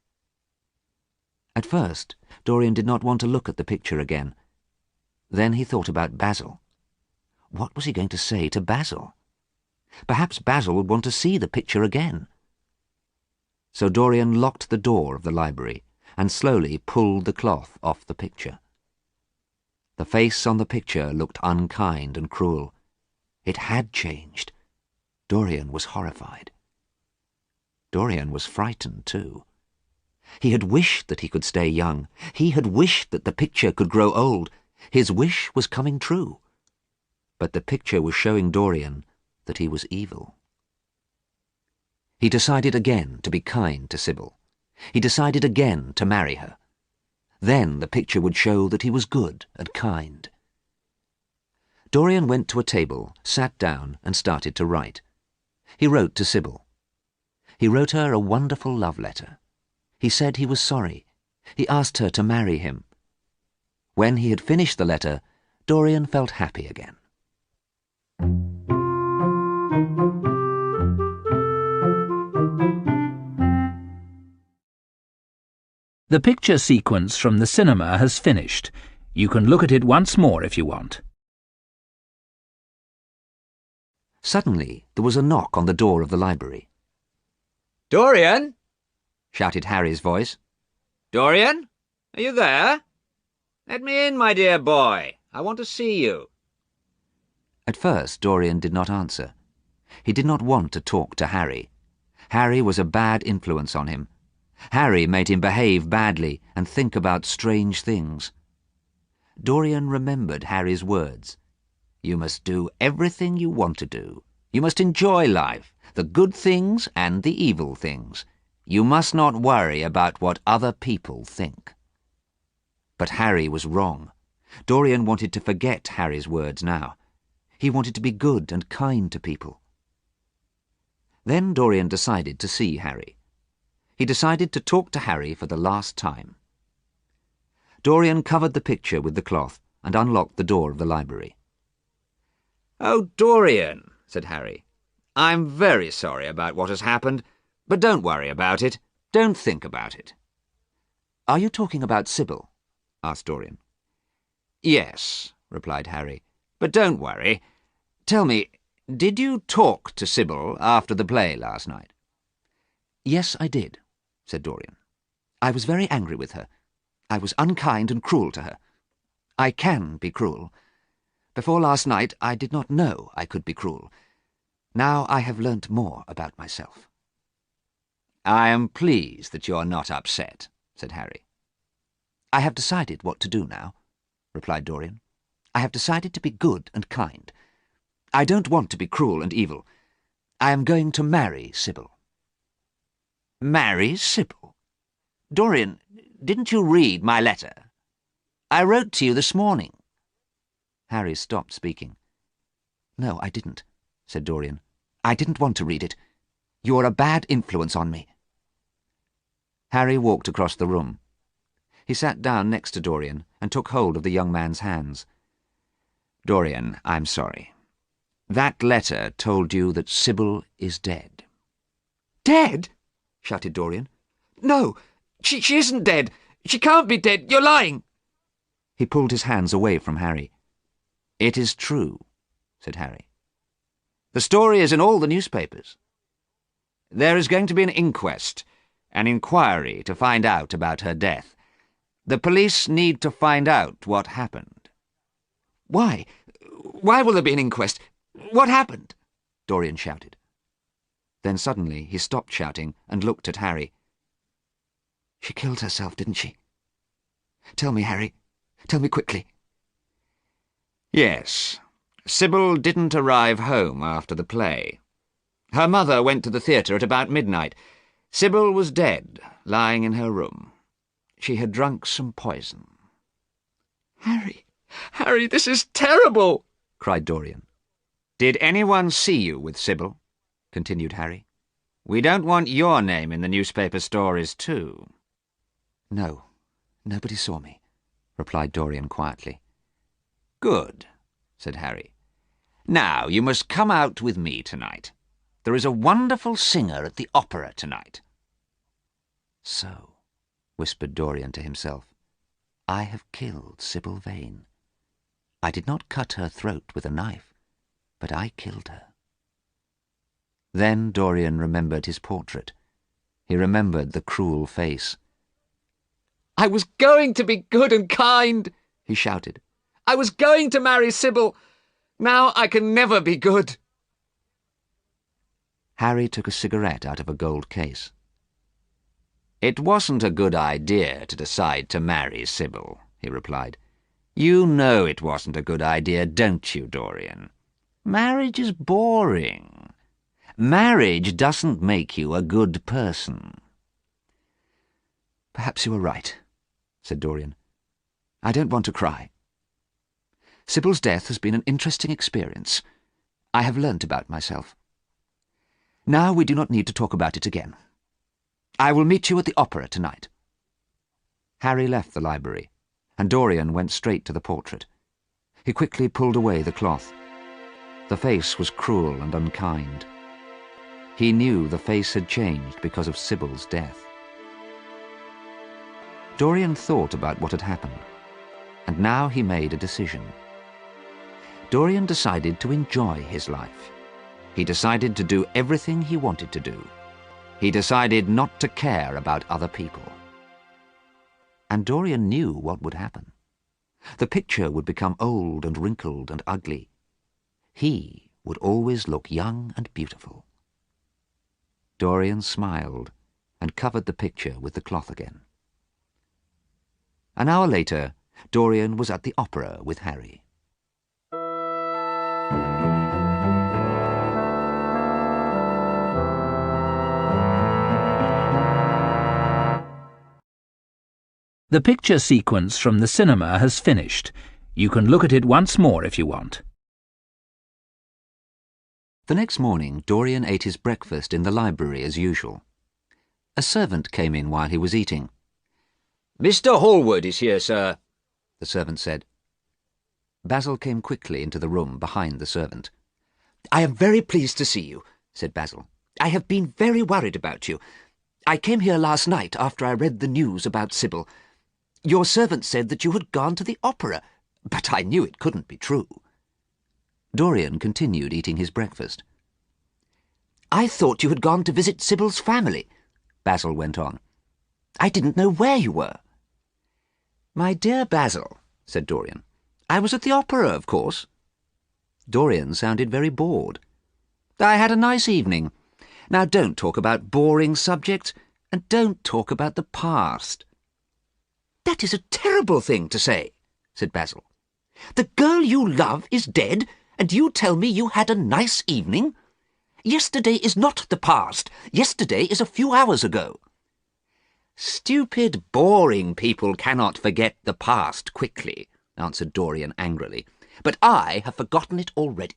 At first, Dorian did not want to look at the picture again. Then he thought about Basil. What was he going to say to Basil? Perhaps Basil would want to see the picture again. So Dorian locked the door of the library and slowly pulled the cloth off the picture. The face on the picture looked unkind and cruel. It had changed. Dorian was horrified. Dorian was frightened too. He had wished that he could stay young. He had wished that the picture could grow old. His wish was coming true. But the picture was showing Dorian that he was evil. He decided again to be kind to Sybil. He decided again to marry her. Then the picture would show that he was good and kind. Dorian went to a table, sat down, and started to write. He wrote to Sybil. He wrote her a wonderful love letter. He said he was sorry. He asked her to marry him. When he had finished the letter, Dorian felt happy again. The picture sequence from the cinema has finished. You can look at it once more if you want. Suddenly, there was a knock on the door of the library. "Dorian!" shouted Harry's voice. "Dorian? Are you there? Let me in, my dear boy. I want to see you." At first, Dorian did not answer. He did not want to talk to Harry. Harry was a bad influence on him. Harry made him behave badly and think about strange things. Dorian remembered Harry's words. You must do everything you want to do. You must enjoy life, the good things and the evil things. You must not worry about what other people think. But Harry was wrong. Dorian wanted to forget Harry's words now. He wanted to be good and kind to people. Then Dorian decided to see Harry. He decided to talk to Harry for the last time. Dorian covered the picture with the cloth and unlocked the door of the library. "Oh, Dorian," said Harry, "I'm very sorry about what has happened, but don't worry about it. Don't think about it." Are you talking about Sybil? Asked Dorian. "Yes," replied Harry, "but don't worry. Tell me, did you talk to Sybil after the play last night?" Yes, I did, said Dorian. I was very angry with her. I was unkind and cruel to her. I can be cruel. Before last night, I did not know I could be cruel. Now I have learnt more about myself. "I am pleased that you are not upset," said Harry. I have decided what to do now, replied Dorian. I have decided to be good and kind. I don't want to be cruel and evil. I am going to marry Sybil. "Marry Sybil? Dorian, didn't you read my letter? I wrote to you this morning." Harry stopped speaking. No, I didn't, said Dorian. I didn't want to read it. You are a bad influence on me. Harry walked across the room. He sat down next to Dorian and took hold of the young man's hands. "Dorian, I'm sorry. That letter told you that Sybil is dead." Dead? Shouted Dorian. No, she isn't dead. She can't be dead. You're lying. He pulled his hands away from Harry. "It is true," said Harry. "The story is in all the newspapers. There is going to be an inquest, an inquiry to find out about her death. The police need to find out what happened." Why? Why will there be an inquest? What happened? Dorian shouted. Then suddenly he stopped shouting and looked at Harry. She killed herself, didn't she? Tell me, Harry. Tell me quickly. "Yes. Sybil didn't arrive home after the play. Her mother went to the theatre at about midnight. Sybil was dead, lying in her room. She had drunk some poison." Harry, this is terrible, cried Dorian. "Did anyone see you with Sybil?" continued Harry. "We don't want your name in the newspaper stories, too." No, nobody saw me, replied Dorian quietly. "Good," said Harry. "Now you must come out with me tonight. There is a wonderful singer at the opera tonight." So, whispered Dorian to himself, I have killed Sybil Vane. I did not cut her throat with a knife, but I killed her. Then Dorian remembered his portrait. He remembered the cruel face. I was going to be good and kind, he shouted. I was going to marry Sybil. Now I can never be good. Harry took a cigarette out of a gold case. "It wasn't a good idea to decide to marry Sybil," he replied. "You know it wasn't a good idea, don't you, Dorian? Marriage is boring. Marriage doesn't make you a good person." "Perhaps you are right," said Dorian. "I don't want to cry. Sybil's death has been an interesting experience. I have learnt about myself. Now we do not need to talk about it again. I will meet you at the opera tonight." Harry left the library, and Dorian went straight to the portrait. He quickly pulled away the cloth. The face was cruel and unkind. He knew the face had changed because of Sybil's death. Dorian thought about what had happened, and now he made a decision. Dorian decided to enjoy his life. He decided to do everything he wanted to do. He decided not to care about other people. And Dorian knew what would happen. The picture would become old and wrinkled and ugly. He would always look young and beautiful. Dorian smiled and covered the picture with the cloth again. An hour later, Dorian was at the opera with Harry. The picture sequence from the cinema has finished. You can look at it once more if you want. The next morning, Dorian ate his breakfast in the library as usual. A servant came in while he was eating. "Mr. Hallward is here, sir," the servant said. Basil came quickly into the room behind the servant. "I am very pleased to see you," said Basil. "I have been very worried about you. I came here last night after I read the news about Sybil. Your servant said that you had gone to the opera, but I knew it couldn't be true." Dorian continued eating his breakfast. "I thought you had gone to visit Sybil's family," Basil went on. "I didn't know where you were." "My dear Basil," said Dorian, "I was at the opera, of course." Dorian sounded very bored. "I had a nice evening. Now don't talk about boring subjects, and don't talk about the past." "That is a terrible thing to say," said Basil. "The girl you love is dead, and you tell me you had a nice evening? Yesterday is not the past. Yesterday is a few hours ago." "Stupid, boring people cannot forget the past quickly," answered Dorian angrily. "But I have forgotten it already."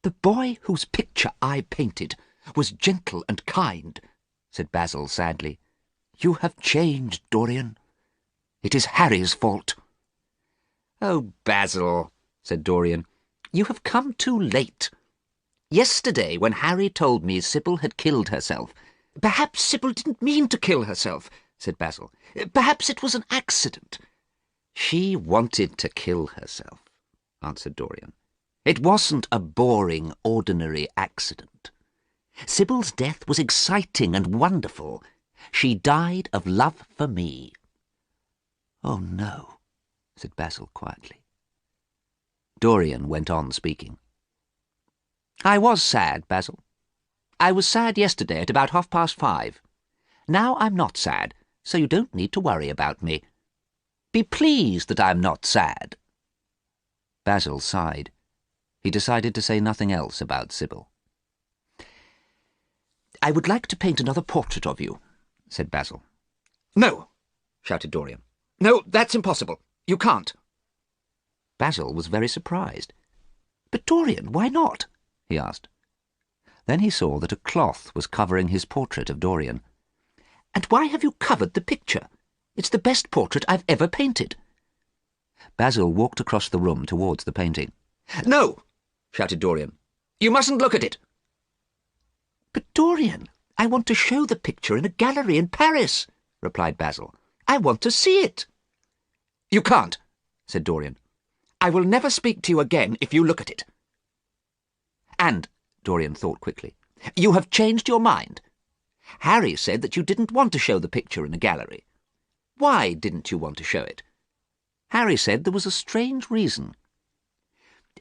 "The boy whose picture I painted was gentle and kind," said Basil sadly. "You have changed, Dorian. It is Harry's fault." "Oh, Basil," said Dorian, "you have come too late. Yesterday, when Harry told me Sybil had killed herself—" "Perhaps Sybil didn't mean to kill herself," said Basil. "Perhaps it was an accident." "She wanted to kill herself," answered Dorian. "It wasn't a boring, ordinary accident. Sybil's death was exciting and wonderful. She died of love for me." "Oh, no," said Basil quietly. Dorian went on speaking. "I was sad, Basil. I was sad yesterday at about 5:30. Now I'm not sad, so you don't need to worry about me. Be pleased that I'm not sad." Basil sighed. He decided to say nothing else about Sybil. "I would like to paint another portrait of you," said Basil. "No!" shouted Dorian. "No, that's impossible. You can't." Basil was very surprised. "But Dorian, why not?" he asked. Then he saw that a cloth was covering his portrait of Dorian. "And why have you covered the picture? It's the best portrait I've ever painted." Basil walked across the room towards the painting. "No!" shouted Dorian. "You mustn't look at it." "But Dorian, I want to show the picture in a gallery in Paris," replied Basil. "I want to see it." "You can't," said Dorian. "I will never speak to you again if you look at it." "And," Dorian thought quickly, "you have changed your mind. Harry said that you didn't want to show the picture in a gallery. Why didn't you want to show it? Harry said there was a strange reason."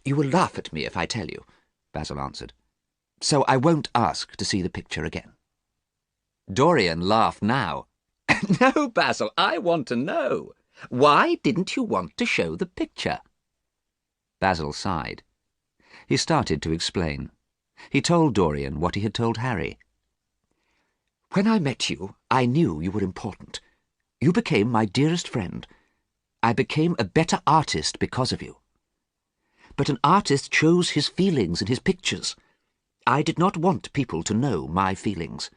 "You will laugh at me if I tell you," Basil answered. "So I won't ask to see the picture again." Dorian laughed now. No, Basil, I want to know. Why didn't you want to show the picture? Basil sighed. He started to explain. He told Dorian what he had told Harry. When I met you, I knew you were important. You became my dearest friend. I became a better artist because of you. But an artist shows his feelings in his pictures. I did not want people to know my feelings,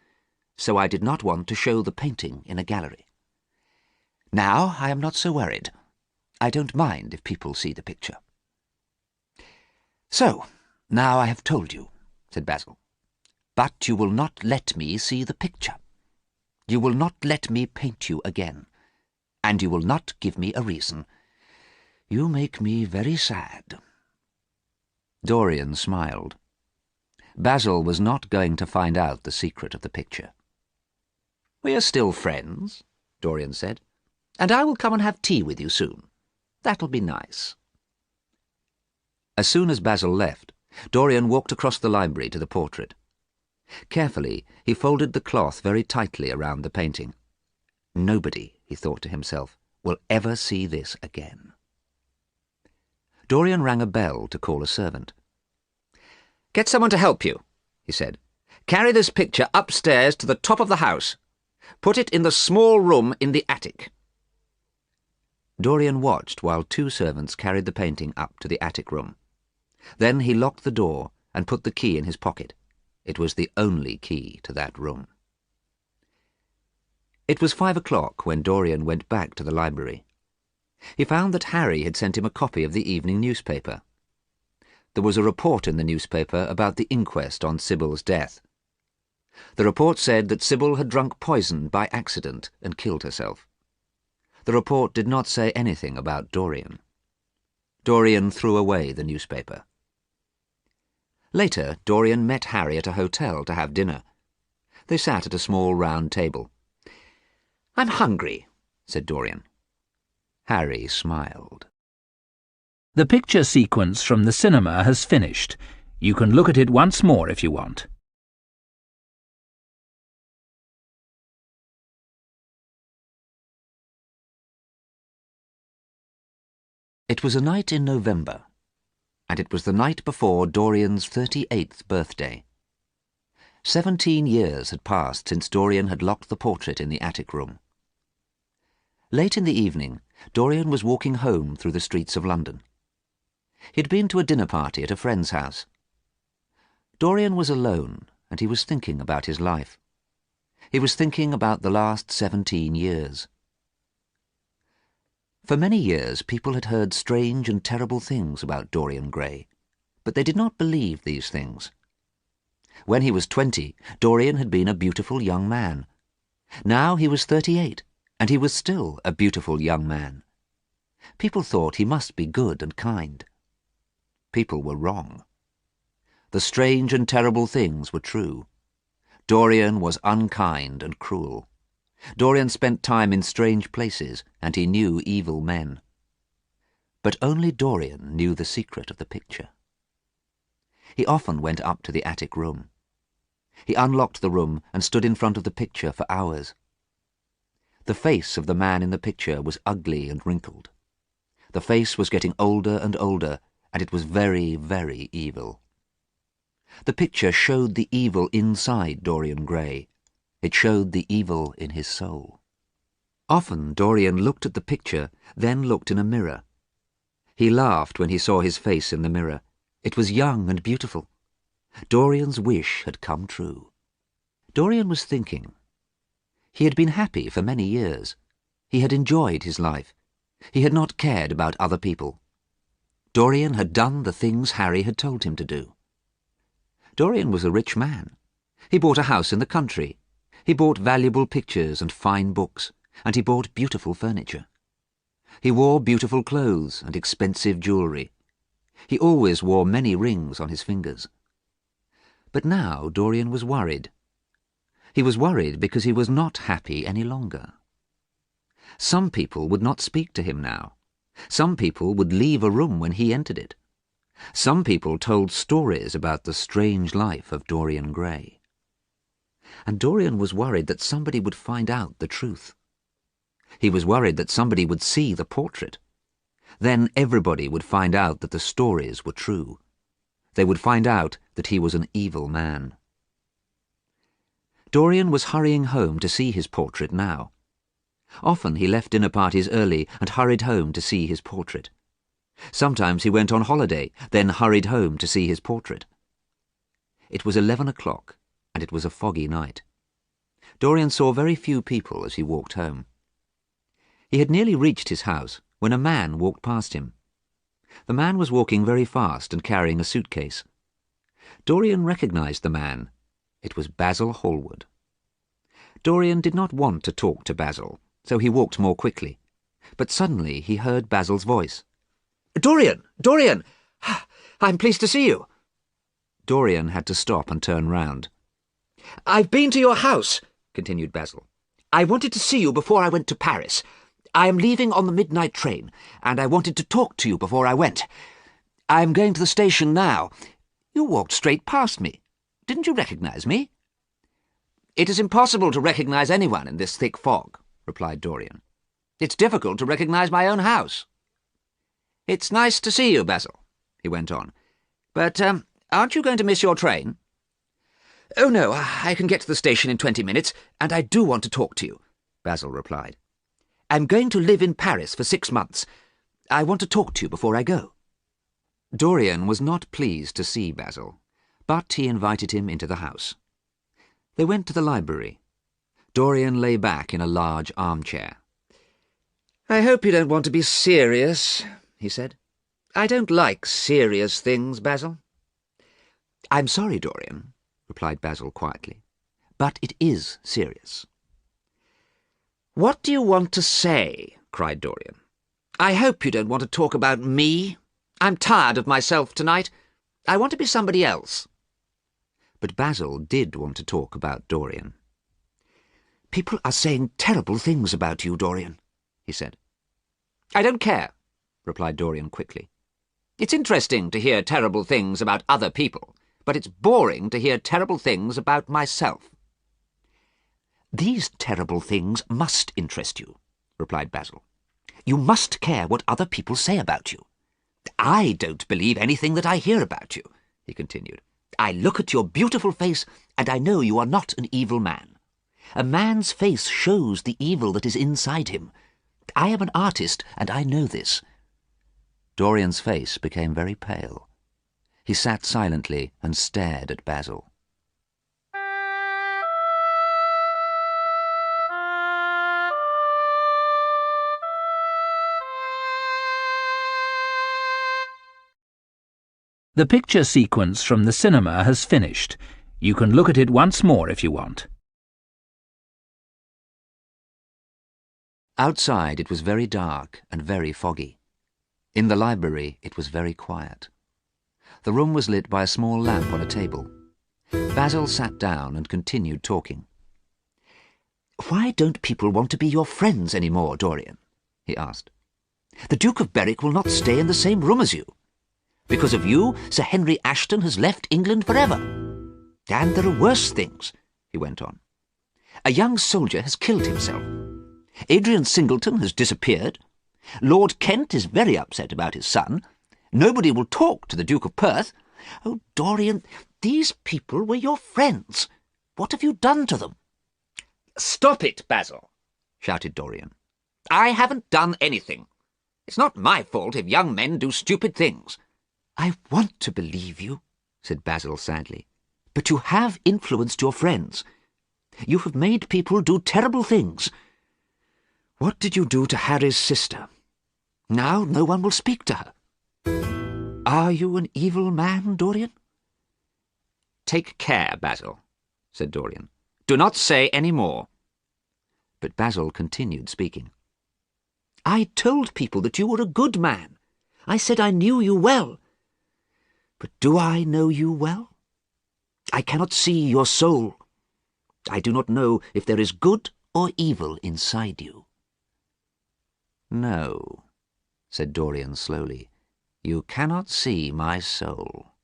so I did not want to show the painting in a gallery. Now I am not so worried. I don't mind if people see the picture. So, now I have told you, said Basil. But you will not let me see the picture. You will not let me paint you again. And you will not give me a reason. You make me very sad. Dorian smiled. Basil was not going to find out the secret of the picture. We are still friends, Dorian said, and I will come and have tea with you soon. That'll be nice. As soon as Basil left, Dorian walked across the library to the portrait. Carefully, he folded the cloth very tightly around the painting. Nobody, he thought to himself, will ever see this again. Dorian rang a bell to call a servant. Get someone to help you, he said. Carry this picture upstairs to the top of the house. Put it in the small room in the attic. Dorian watched while 2 servants carried the painting up to the attic room. Then he locked the door and put the key in his pocket. It was the only key to that room. It was 5 o'clock when Dorian went back to the library. He found that Harry had sent him a copy of the evening newspaper. There was a report in the newspaper about the inquest on Sybil's death. The report said that Sybil had drunk poison by accident and killed herself. The report did not say anything about Dorian. Dorian threw away the newspaper. Later, Dorian met Harry at a hotel to have dinner. They sat at a small round table. "I'm hungry," said Dorian. Harry smiled. The picture sequence from the cinema has finished. You can look at it once more if you want. It was a night in November, and it was the night before Dorian's 38th birthday. 17 years had passed since Dorian had locked the portrait in the attic room. Late in the evening, Dorian was walking home through the streets of London. He had been to a dinner party at a friend's house. Dorian was alone, and he was thinking about his life. He was thinking about the last 17 years. For many years, people had heard strange and terrible things about Dorian Gray, but they did not believe these things. When he was 20, Dorian had been a beautiful young man. Now he was 38, and he was still a beautiful young man. People thought he must be good and kind. People were wrong. The strange and terrible things were true. Dorian was unkind and cruel. Dorian spent time in strange places, and he knew evil men. But only Dorian knew the secret of the picture. He often went up to the attic room. He unlocked the room and stood in front of the picture for hours. The face of the man in the picture was ugly and wrinkled. The face was getting older and older, and it was very, very evil. The picture showed the evil inside Dorian Gray. It showed the evil in his soul. Often Dorian looked at the picture, then looked in a mirror. He laughed when he saw his face in the mirror. It was young and beautiful. Dorian's wish had come true. Dorian was thinking. He had been happy for many years. He had enjoyed his life. He had not cared about other people. Dorian had done the things Harry had told him to do. Dorian was a rich man. He bought a house in the country. He bought valuable pictures and fine books, and he bought beautiful furniture. He wore beautiful clothes and expensive jewellery. He always wore many rings on his fingers. But now Dorian was worried. He was worried because he was not happy any longer. Some people would not speak to him now. Some people would leave a room when he entered it. Some people told stories about the strange life of Dorian Gray. and Dorian was worried that somebody would find out the truth. He was worried that somebody would see the portrait. Then everybody would find out that the stories were true. They would find out that he was an evil man. Dorian was hurrying home to see his portrait now. Often he left dinner parties early and hurried home to see his portrait. Sometimes he went on holiday, then hurried home to see his portrait. It was 11 o'clock, and it was a foggy night. Dorian saw very few people as he walked home. He had nearly reached his house when a man walked past him. The man was walking very fast and carrying a suitcase. Dorian recognized the man. It was Basil Hallward. Dorian did not want to talk to Basil, so he walked more quickly. But suddenly he heard Basil's voice. "Dorian! Dorian! I'm pleased to see you." Dorian had to stop and turn round. "I've been to your house," continued Basil. "I wanted to see you before I went to Paris. I am leaving on the midnight train, and I wanted to talk to you before I went. I am going to the station now. You walked straight past me. Didn't you recognize me?" "It is impossible to recognize anyone in this thick fog," replied Dorian. "It's difficult to recognize my own house." "It's nice to see you, Basil," he went on. "But, aren't you going to miss your train?" "Oh, no, I can get to the station in 20 minutes, and I do want to talk to you," Basil replied. "I'm going to live in Paris for 6 months. I want to talk to you before I go." Dorian was not pleased to see Basil, but he invited him into the house. They went to the library. Dorian lay back in a large armchair. "I hope you don't want to be serious," he said. "I don't like serious things, Basil." "I'm sorry, Dorian," replied Basil quietly, "but it is serious." "What do you want to say?" cried Dorian. "I hope you don't want to talk about me. I'm tired of myself tonight. I want to be somebody else." But Basil did want to talk about Dorian. "People are saying terrible things about you, Dorian," he said. "I don't care," replied Dorian quickly. "It's interesting to hear terrible things about other people, but it's boring to hear terrible things about myself." "These terrible things must interest you," replied Basil. "You must care what other people say about you." "I don't believe anything that I hear about you," he continued. "I look at your beautiful face, and I know you are not an evil man. A man's face shows the evil that is inside him. I am an artist, and I know this." Dorian's face became very pale. He sat silently and stared at Basil. The picture sequence from the cinema has finished. You can look at it once more if you want. Outside it was very dark and very foggy. In the library it was very quiet. The room was lit by a small lamp on a table. Basil sat down and continued talking. "Why don't people want to be your friends any more, Dorian?" he asked. "The Duke of Berwick will not stay in the same room as you. Because of you, Sir Henry Ashton has left England forever. And there are worse things," he went on. "A young soldier has killed himself. Adrian Singleton has disappeared. Lord Kent is very upset about his son. Nobody will talk to the Duke of Perth. Oh, Dorian, these people were your friends. What have you done to them?" "Stop it, Basil," shouted Dorian. "I haven't done anything. It's not my fault if young men do stupid things." "I want to believe you," said Basil sadly, "but you have influenced your friends. You have made people do terrible things. What did you do to Harry's sister? Now no one will speak to her. Are you an evil man, Dorian?" "Take care, Basil," said Dorian. "Do not say any more." But Basil continued speaking. "I told people that you were a good man. I said I knew you well. But do I know you well? I cannot see your soul. I do not know if there is good or evil inside you." "No," said Dorian slowly. "You cannot see my soul."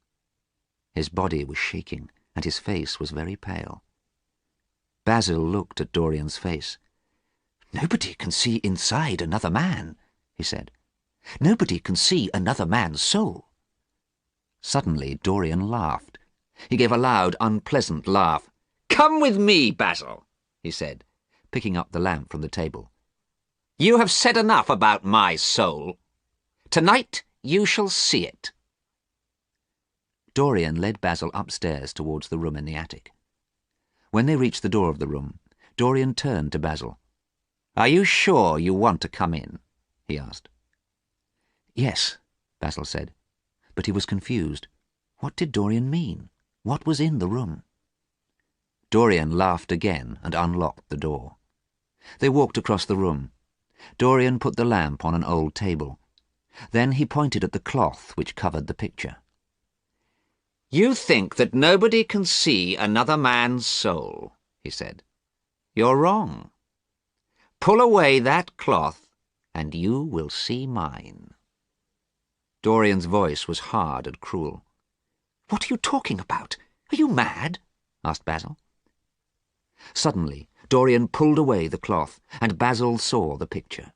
His body was shaking, and his face was very pale. Basil looked at Dorian's face. "Nobody can see inside another man," he said. "Nobody can see another man's soul." Suddenly Dorian laughed. He gave a loud, unpleasant laugh. "Come with me, Basil," he said, picking up the lamp from the table. "You have said enough about my soul. Tonight you shall see it." Dorian led Basil upstairs towards the room in the attic. When they reached the door of the room, Dorian turned to Basil. "Are you sure you want to come in?" he asked. "Yes," Basil said, but he was confused. What did Dorian mean? What was in the room? Dorian laughed again and unlocked the door. They walked across the room. Dorian put the lamp on an old table. Then he pointed at the cloth which covered the picture. "You think that nobody can see another man's soul," he said. "You're wrong. Pull away that cloth, and you will see mine." Dorian's voice was hard and cruel. "What are you talking about? Are you mad?" asked Basil. Suddenly, Dorian pulled away the cloth, and Basil saw the picture.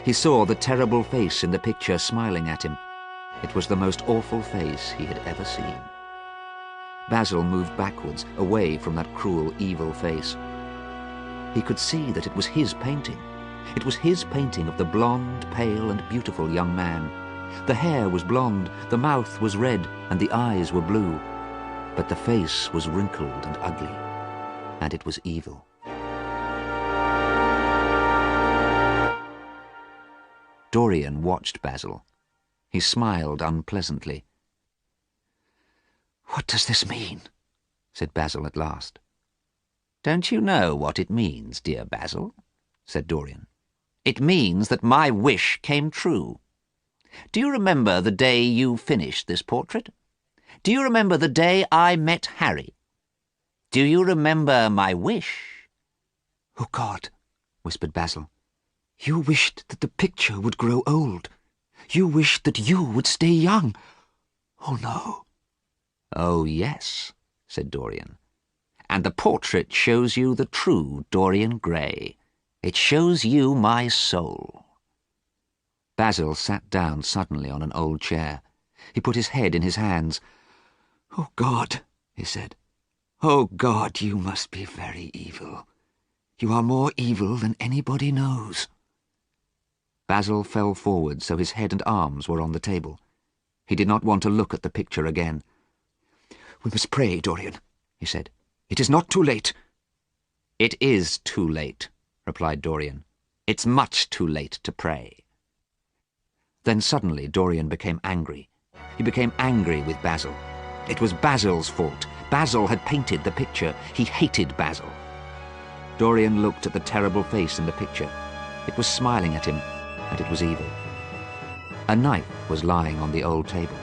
He saw the terrible face in the picture smiling at him. It was the most awful face he had ever seen. Basil moved backwards, away from that cruel, evil face. He could see that it was his painting. It was his painting of the blonde, pale and beautiful young man. The hair was blonde, the mouth was red, and the eyes were blue. But the face was wrinkled and ugly, and it was evil. Dorian watched Basil. He smiled unpleasantly. "What does this mean?" said Basil at last. "Don't you know what it means, dear Basil?" said Dorian. "It means that my wish came true. Do you remember the day you finished this portrait? Do you remember the day I met Harry? Do you remember my wish?" "Oh, God," whispered Basil. "You wished that the picture would grow old. You wished that you would stay young. Oh, no." "Oh, yes," said Dorian. "And the portrait shows you the true Dorian Gray. It shows you my soul." Basil sat down suddenly on an old chair. He put his head in his hands. "Oh, God," he said. "Oh, God, you must be very evil. You are more evil than anybody knows." Basil fell forward so his head and arms were on the table. He did not want to look at the picture again. "We must pray, Dorian," he said. "It is not too late." "It is too late," replied Dorian. "It's much too late to pray." Then suddenly Dorian became angry. He became angry with Basil. It was Basil's fault. Basil had painted the picture. He hated Basil. Dorian looked at the terrible face in the picture. It was smiling at him, and it was evil. A knife was lying on the old table.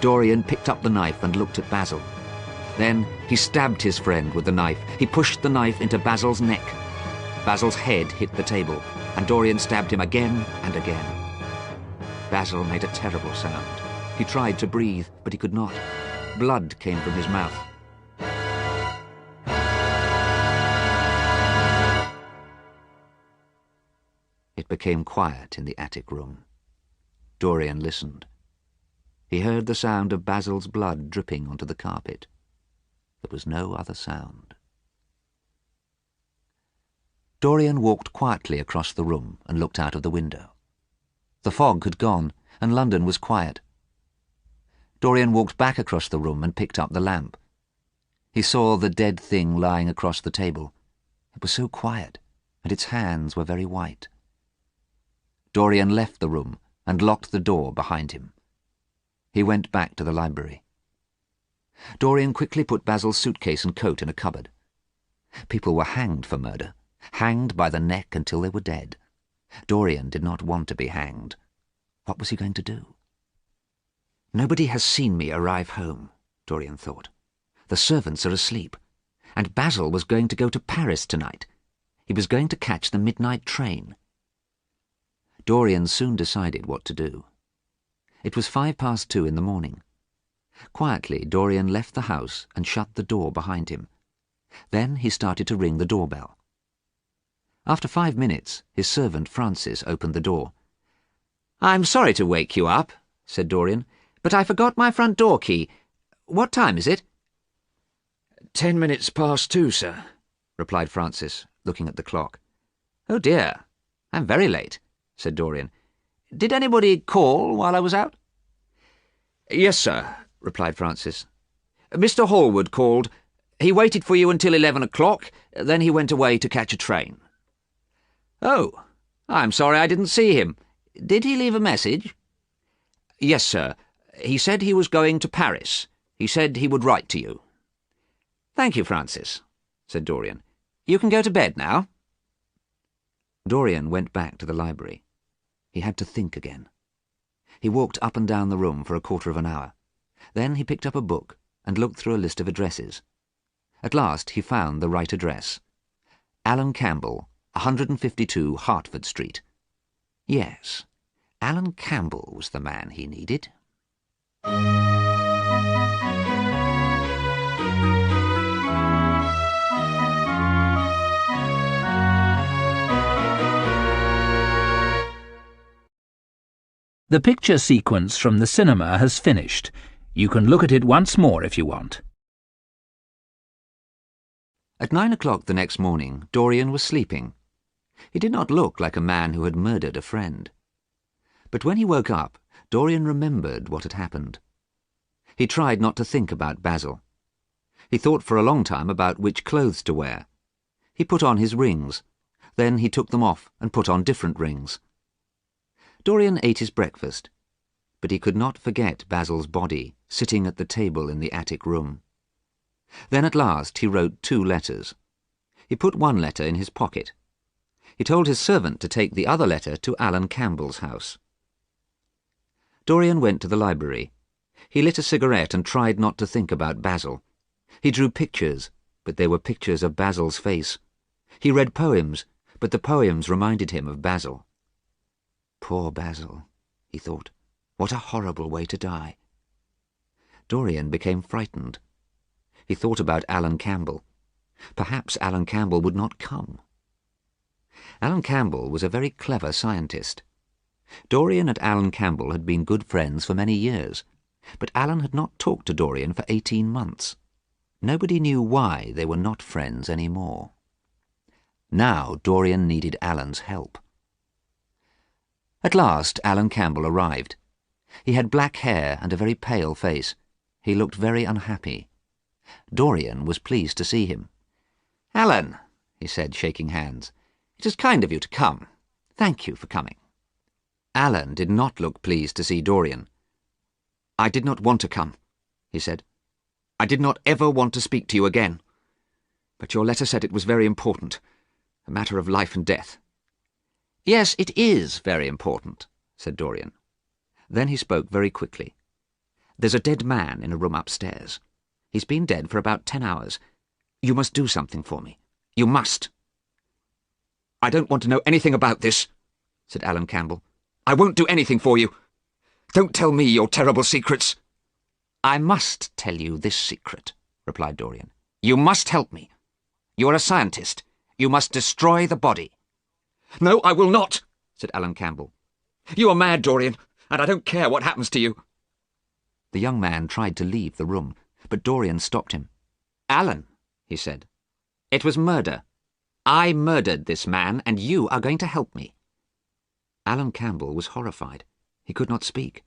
Dorian picked up the knife and looked at Basil. Then he stabbed his friend with the knife. He pushed the knife into Basil's neck. Basil's head hit the table, and Dorian stabbed him again and again. Basil made a terrible sound. He tried to breathe, but he could not. Blood came from his mouth. It became quiet in the attic room. Dorian listened. He heard the sound of Basil's blood dripping onto the carpet. There was no other sound. Dorian walked quietly across the room and looked out of the window. The fog had gone, and London was quiet. Dorian walked back across the room and picked up the lamp. He saw the dead thing lying across the table. It was so quiet, and its hands were very white. Dorian left the room and locked the door behind him. He went back to the library. Dorian quickly put Basil's suitcase and coat in a cupboard. People were hanged for murder, hanged by the neck until they were dead. Dorian did not want to be hanged. What was he going to do? Nobody has seen me arrive home, Dorian thought. The servants are asleep, and Basil was going to go to Paris tonight. He was going to catch the midnight train. Dorian soon decided what to do. It was 2:05 in the morning. Quietly, Dorian left the house and shut the door behind him. Then he started to ring the doorbell. After 5 minutes, his servant Francis opened the door. "I'm sorry to wake you up," said Dorian, "but I forgot my front door key. What time is it?" 10 minutes past 2, sir," replied Francis, looking at the clock. "Oh dear, I'm very late," said Dorian. "Did anybody call while I was out?" "Yes, sir," replied Francis. "Mr. Hallward called. He waited for you until 11 o'clock, then he went away to catch a train." "Oh, I'm sorry I didn't see him. Did he leave a message?" "Yes, sir. He said he was going to Paris. He said he would write to you." "Thank you, Francis," said Dorian. "You can go to bed now." Dorian went back to the library. He had to think again. He walked up and down the room for a quarter of an hour. Then he picked up a book and looked through a list of addresses. At last he found the right address. Alan Campbell, 152 Hertford Street. Yes, Alan Campbell was the man he needed. The picture sequence from the cinema has finished. You can look at it once more if you want. At 9 o'clock the next morning, Dorian was sleeping. He did not look like a man who had murdered a friend. But when he woke up, Dorian remembered what had happened. He tried not to think about Basil. He thought for a long time about which clothes to wear. He put on his rings. Then he took them off and put on different rings. Dorian ate his breakfast, but he could not forget Basil's body sitting at the table in the attic room. Then at last he wrote 2 letters. He put one letter in his pocket. He told his servant to take the other letter to Alan Campbell's house. Dorian went to the library. He lit a cigarette and tried not to think about Basil. He drew pictures, but they were pictures of Basil's face. He read poems, but the poems reminded him of Basil. Poor Basil, he thought. What a horrible way to die. Dorian became frightened. He thought about Alan Campbell. Perhaps Alan Campbell would not come. Alan Campbell was a very clever scientist. Dorian and Alan Campbell had been good friends for many years, but Alan had not talked to Dorian for 18 months. Nobody knew why they were not friends any more. Now Dorian needed Alan's help. At last Alan Campbell arrived. He had black hair and a very pale face. He looked very unhappy. Dorian was pleased to see him. "Alan," he said, shaking hands, "it is kind of you to come. Thank you for coming." Alan did not look pleased to see Dorian. "I did not want to come," he said. "I did not ever want to speak to you again. But your letter said it was very important, a matter of life and death." "Yes, it is very important," said Dorian. Then he spoke very quickly. "There's a dead man in a room upstairs. He's been dead for about 10 hours. You must do something for me. You must." "I don't want to know anything about this," said Alan Campbell. "I won't do anything for you. Don't tell me your terrible secrets." "I must tell you this secret," replied Dorian. "You must help me. You are a scientist. You must destroy the body." "No, I will not," said Alan Campbell. "You are mad, Dorian, and I don't care what happens to you." The young man tried to leave the room, but Dorian stopped him. "Alan," he said, "it was murder. I murdered this man, and you are going to help me." Alan Campbell was horrified. He could not speak.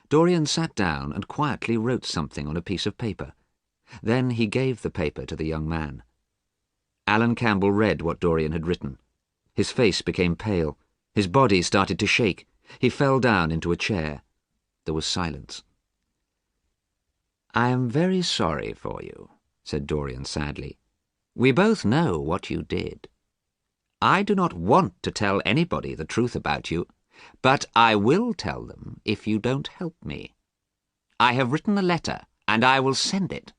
Dorian sat down and quietly wrote something on a piece of paper. Then he gave the paper to the young man. Alan Campbell read what Dorian had written. His face became pale. His body started to shake. He fell down into a chair. There was silence. "I am very sorry for you," said Dorian sadly. "We both know what you did. I do not want to tell anybody the truth about you, but I will tell them if you don't help me. I have written a letter, and I will send it."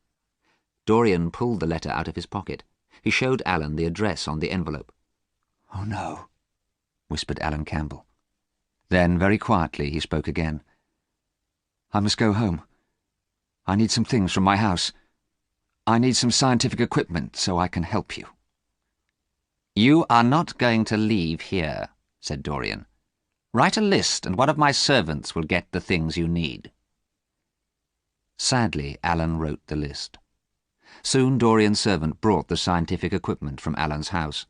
Dorian pulled the letter out of his pocket. He showed Alan the address on the envelope. "Oh, no," whispered Alan Campbell. Then, very quietly, he spoke again. "I must go home. I need some things from my house. I need some scientific equipment so I can help you. You are not going to leave here, said Dorian. Write a list and one of my servants will get the things you need. Sadly, Alan wrote the list. Soon Dorian's servant brought the scientific equipment from Alan's house.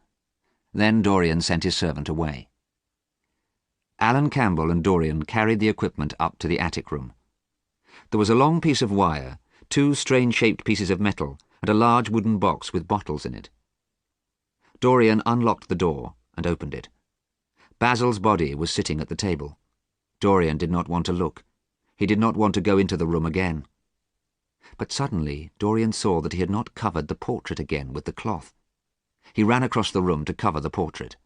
Then Dorian sent his servant away. Alan Campbell and Dorian carried the equipment up to the attic room. There was a long piece of wire, 2 strange-shaped pieces of metal, and a large wooden box with bottles in it. Dorian unlocked the door and opened it. Basil's body was sitting at the table. Dorian did not want to look. He did not want to go into the room again. But suddenly Dorian saw that he had not covered the portrait again with the cloth. He ran across the room to cover the portrait.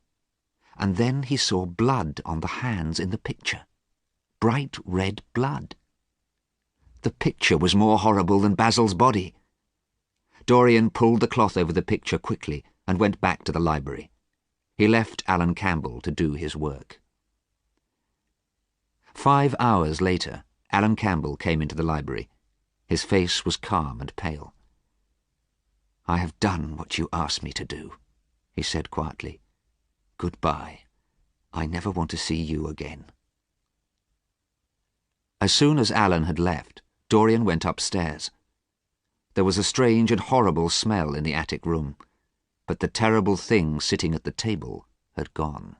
And then he saw blood on the hands in the picture. Bright red blood. The picture was more horrible than Basil's body. Dorian pulled the cloth over the picture quickly and went back to the library. He left Alan Campbell to do his work. 5 hours later, Alan Campbell came into the library. His face was calm and pale. "I have done what you asked me to do," he said quietly. "Goodbye. I never want to see you again." As soon as Alan had left, Dorian went upstairs. There was a strange and horrible smell in the attic room, but the terrible thing sitting at the table had gone.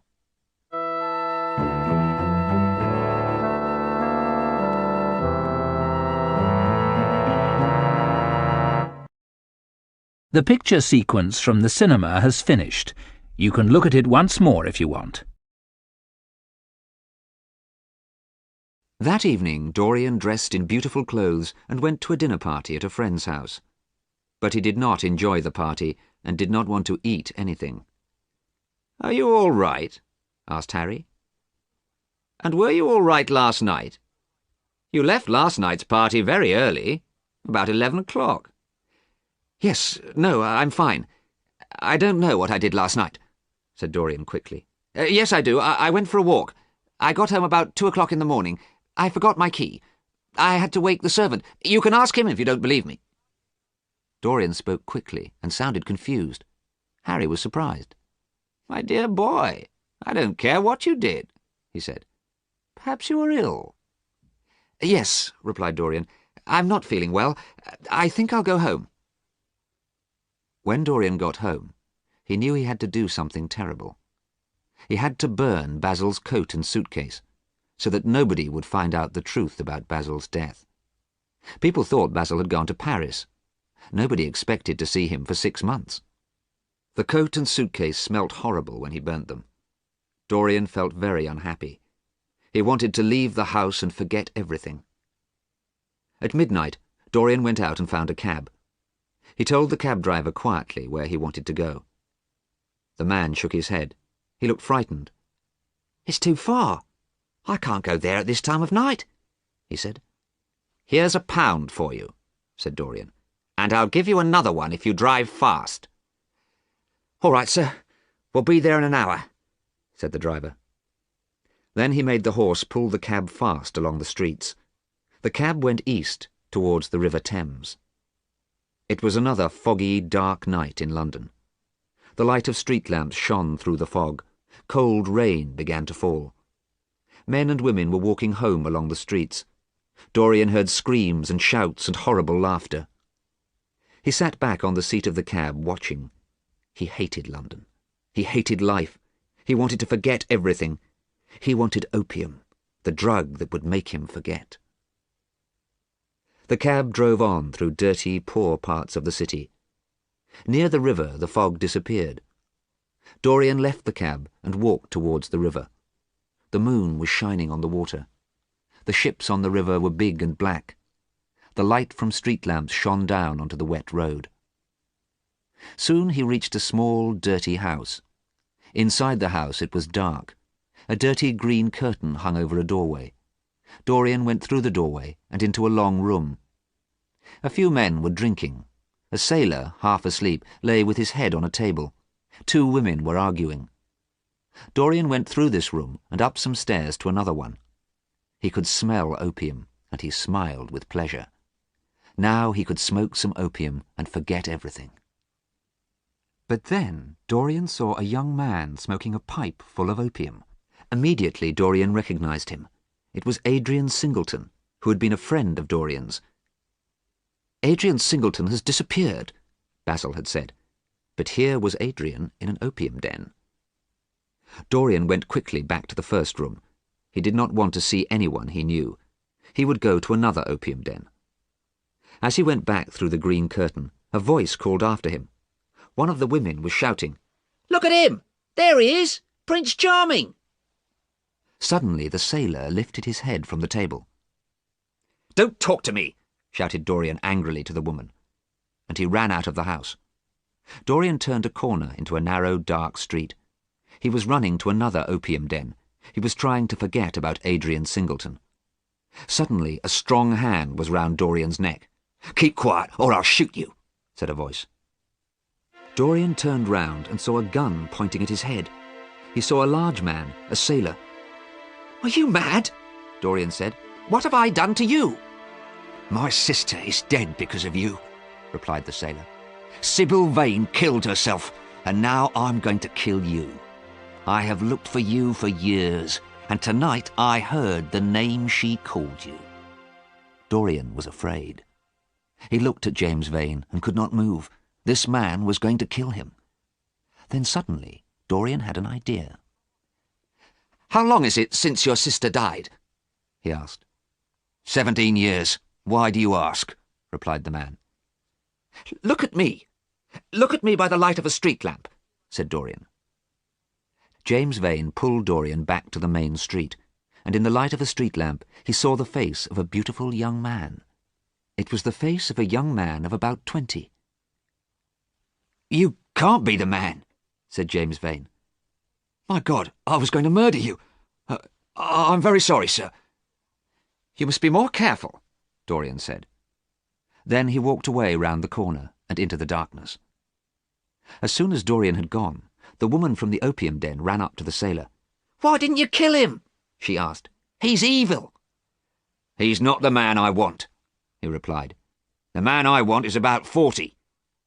The picture sequence from the cinema has finished. You can look at it once more if you want. That evening, Dorian dressed in beautiful clothes and went to a dinner party at a friend's house. But he did not enjoy the party and did not want to eat anything. "Are you all right?" asked Harry. "And were you all right last night? You left last night's party very early, about 11 o'clock. "Yes, no, I'm fine. I don't know what I did last night," said Dorian quickly. "Yes, I do. I went for a walk. I got home about 2 o'clock in the morning. I forgot my key. I had to wake the servant. You can ask him if you don't believe me." Dorian spoke quickly and sounded confused. Harry was surprised. "My dear boy, I don't care what you did," he said. "Perhaps you were ill." "Yes," replied Dorian. "I'm not feeling well. I think I'll go home." When Dorian got home, he knew he had to do something terrible. He had to burn Basil's coat and suitcase, so that nobody would find out the truth about Basil's death. People thought Basil had gone to Paris. Nobody expected to see him for 6 months. The coat and suitcase smelt horrible when he burnt them. Dorian felt very unhappy. He wanted to leave the house and forget everything. At midnight, Dorian went out and found a cab. He told the cab driver quietly where he wanted to go. The man shook his head. He looked frightened. "It's too far. I can't go there at this time of night," he said. "Here's £1 for you," said Dorian, "and I'll give you another one if you drive fast." "All right, sir. We'll be there in an hour," said the driver. Then he made the horse pull the cab fast along the streets. The cab went east, towards the River Thames. It was another foggy, dark night in London. The light of street lamps shone through the fog. Cold rain began to fall. Men and women were walking home along the streets. Dorian heard screams and shouts and horrible laughter. He sat back on the seat of the cab, watching. He hated London. He hated life. He wanted to forget everything. He wanted opium, the drug that would make him forget. The cab drove on through dirty, poor parts of the city. Near the river, the fog disappeared. Dorian left the cab and walked towards the river. The moon was shining on the water. The ships on the river were big and black. The light from street lamps shone down onto the wet road. Soon he reached a small, dirty house. Inside the house it was dark. A dirty green curtain hung over a doorway. Dorian went through the doorway and into a long room. A few men were drinking. A sailor, half asleep, lay with his head on a table. 2 women were arguing. Dorian went through this room and up some stairs to another one. He could smell opium, and he smiled with pleasure. Now he could smoke some opium and forget everything. But then Dorian saw a young man smoking a pipe full of opium. Immediately Dorian recognized him. It was Adrian Singleton, who had been a friend of Dorian's. "Adrian Singleton has disappeared," Basil had said. But here was Adrian in an opium den. Dorian went quickly back to the first room. He did not want to see anyone he knew. He would go to another opium den. As he went back through the green curtain, a voice called after him. One of the women was shouting, "Look at him! There he is! Prince Charming!" Suddenly the sailor lifted his head from the table. "Don't talk to me!" shouted Dorian angrily to the woman, and he ran out of the house. Dorian turned a corner into a narrow, dark street. He was running to another opium den. He was trying to forget about Adrian Singleton. Suddenly a strong hand was round Dorian's neck. "Keep quiet, or I'll shoot you," said a voice. Dorian turned round and saw a gun pointing at his head. He saw a large man, a sailor. "Are you mad?" Dorian said. "What have I done to you?" "My sister is dead because of you," replied the sailor. "Sybil Vane killed herself, "And now I'm going to kill you. I have looked for you for years, and tonight I heard the name she called you." Dorian was afraid. He looked at James Vane and could not move. This man was going to kill him. Then suddenly Dorian had an idea. "How long is it since your sister died?" he asked. 17 years. Why do you ask?" replied the man. "Look at me. Look at me by the light of a street lamp," said Dorian. James Vane pulled Dorian back to the main street, and in the light of a street lamp he saw the face of a beautiful young man. It was the face of a young man of about 20. "You can't be the man," said James Vane. "My God, I was going to murder you. I'm very sorry, sir." "You must be more careful," Dorian said. Then he walked away round the corner and into the darkness. As soon as Dorian had gone, the woman from the opium den ran up to the sailor. "Why didn't you kill him?" she asked. "He's evil." "He's not the man I want," he replied. "The man I want is about 40.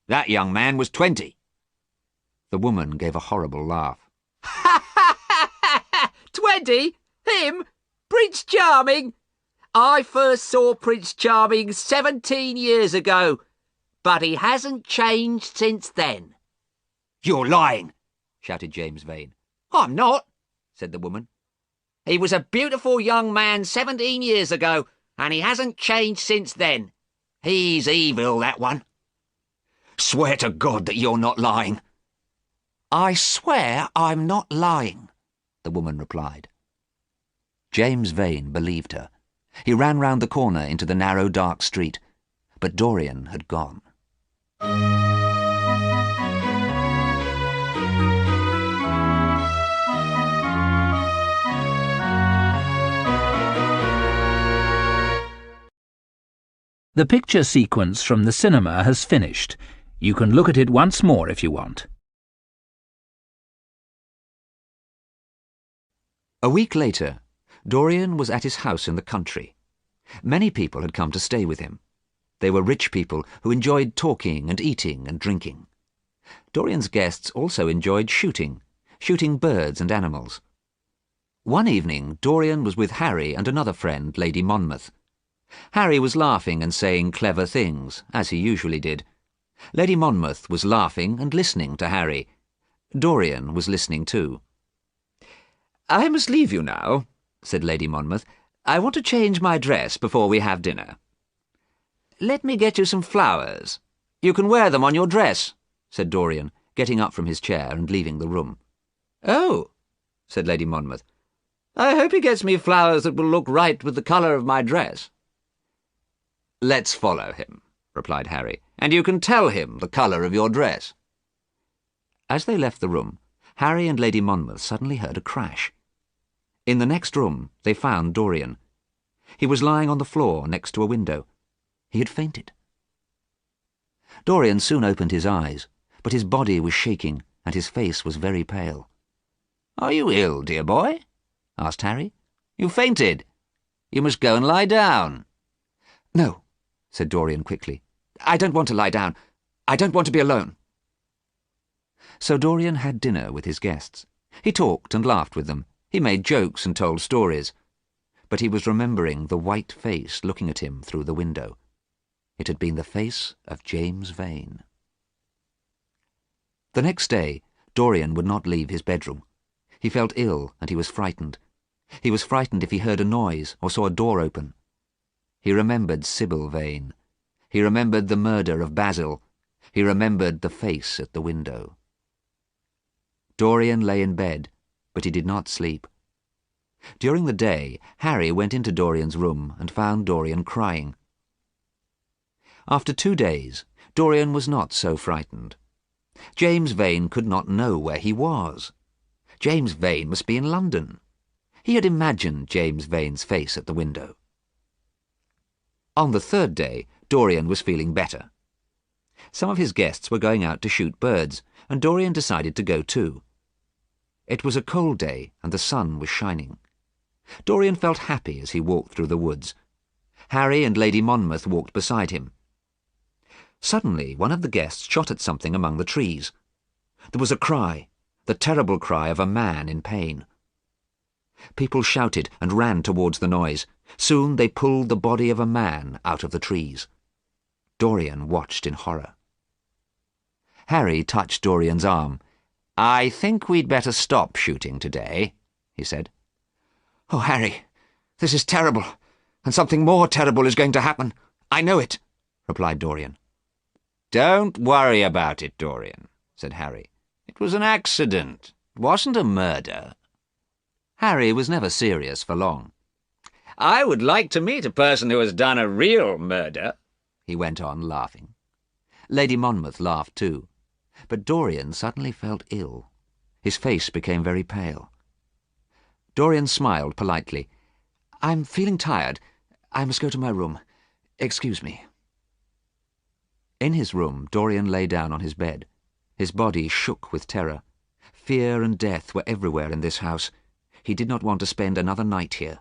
That young man was 20. The woman gave a horrible laugh. 20? Him? Prince Charming? I first saw Prince Charming 17 years ago, but he hasn't changed since then." "You're lying," shouted James Vane. "I'm not," said the woman. "He was a beautiful young man 17 years ago, and he hasn't changed since then. He's evil, that one." "Swear to God that you're not lying." "I swear I'm not lying," the woman replied. James Vane believed her. He ran round the corner into the narrow, dark street, but Dorian had gone. The picture sequence from the cinema has finished. You can look at it once more if you want. A week later, Dorian was at his house in the country. Many people had come to stay with him. They were rich people who enjoyed talking and eating and drinking. Dorian's guests also enjoyed shooting birds and animals. One evening, Dorian was with Harry and another friend, Lady Monmouth. Harry was laughing and saying clever things, as he usually did. Lady Monmouth was laughing and listening to Harry. Dorian was listening too. "I must leave you now," said Lady Monmouth. "I want to change my dress before we have dinner." "Let me get you some flowers. You can wear them on your dress," said Dorian, getting up from his chair and leaving the room. "Oh," said Lady Monmouth. "I hope he gets me flowers that will look right with the colour of my dress." "Let's follow him," replied Harry, "and you can tell him the colour of your dress." As they left the room, Harry and Lady Monmouth suddenly heard a crash. In the next room, they found Dorian. He was lying on the floor next to a window. He had fainted. Dorian soon opened his eyes, but his body was shaking and his face was very pale. "Are you ill, dear boy?" asked Harry. "You fainted. You must go and lie down." "No," said Dorian quickly. "I don't want to lie down. I don't want to be alone." So Dorian had dinner with his guests. He talked and laughed with them. He made jokes and told stories. But he was remembering the white face looking at him through the window. It had been the face of James Vane. The next day, Dorian would not leave his bedroom. He felt ill and he was frightened. He was frightened if he heard a noise or saw a door open. He remembered Sybil Vane. He remembered the murder of Basil. He remembered the face at the window. Dorian lay in bed, but he did not sleep. During the day, Harry went into Dorian's room and found Dorian crying. After 2 days, Dorian was not so frightened. James Vane could not know where he was. James Vane must be in London. He had imagined James Vane's face at the window. On the 3rd day, Dorian was feeling better. Some of his guests were going out to shoot birds, and Dorian decided to go too. It was a cold day, and the sun was shining. Dorian felt happy as he walked through the woods. Harry and Lady Monmouth walked beside him. Suddenly, one of the guests shot at something among the trees. There was a cry, the terrible cry of a man in pain. People shouted and ran towards the noise. Soon they pulled the body of a man out of the trees. Dorian watched in horror. Harry touched Dorian's arm. "I think we'd better stop shooting today," he said. "Oh, Harry, this is terrible, and something more terrible is going to happen. I know it," replied Dorian. "Don't worry about it, Dorian," said Harry. "It was an accident. It wasn't a murder." Harry was never serious for long. "I would like to meet a person who has done a real murder," he went on, laughing. Lady Monmouth laughed too, but Dorian suddenly felt ill. His face became very pale. Dorian smiled politely. "I'm feeling tired. I must go to my room. Excuse me." In his room, Dorian lay down on his bed. His body shook with terror. Fear and death were everywhere in this house. He did not want to spend another night here.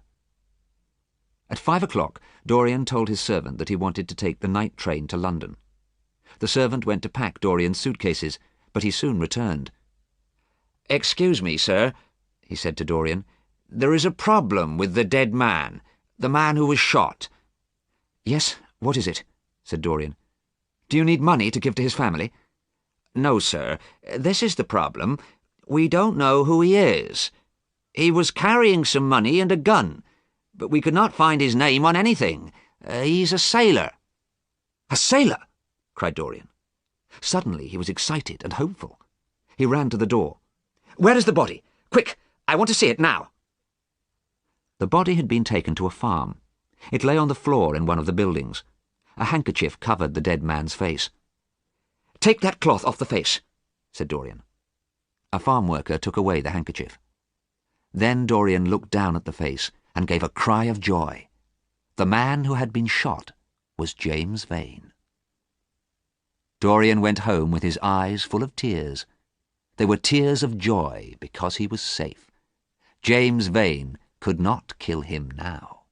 At 5 o'clock, Dorian told his servant that he wanted to take the night train to London. The servant went to pack Dorian's suitcases, but he soon returned. "Excuse me, sir," he said to Dorian. "There is a problem with the dead man, the man who was shot." "Yes, what is it?" said Dorian. "Do you need money to give to his family?" "No, sir. This is the problem. We don't know who he is. He was carrying some money and a gun, but we could not find his name on anything. He's a sailor." "A sailor?" cried Dorian. Suddenly he was excited and hopeful. He ran to the door. "Where is the body? Quick! I want to see it now." The body had been taken to a farm. It lay on the floor in one of the buildings. A handkerchief covered the dead man's face. "Take that cloth off the face," said Dorian. A farm worker took away the handkerchief. Then Dorian looked down at the face and gave a cry of joy. The man who had been shot was James Vane. Dorian went home with his eyes full of tears. They were tears of joy because he was safe. James Vane could not kill him now.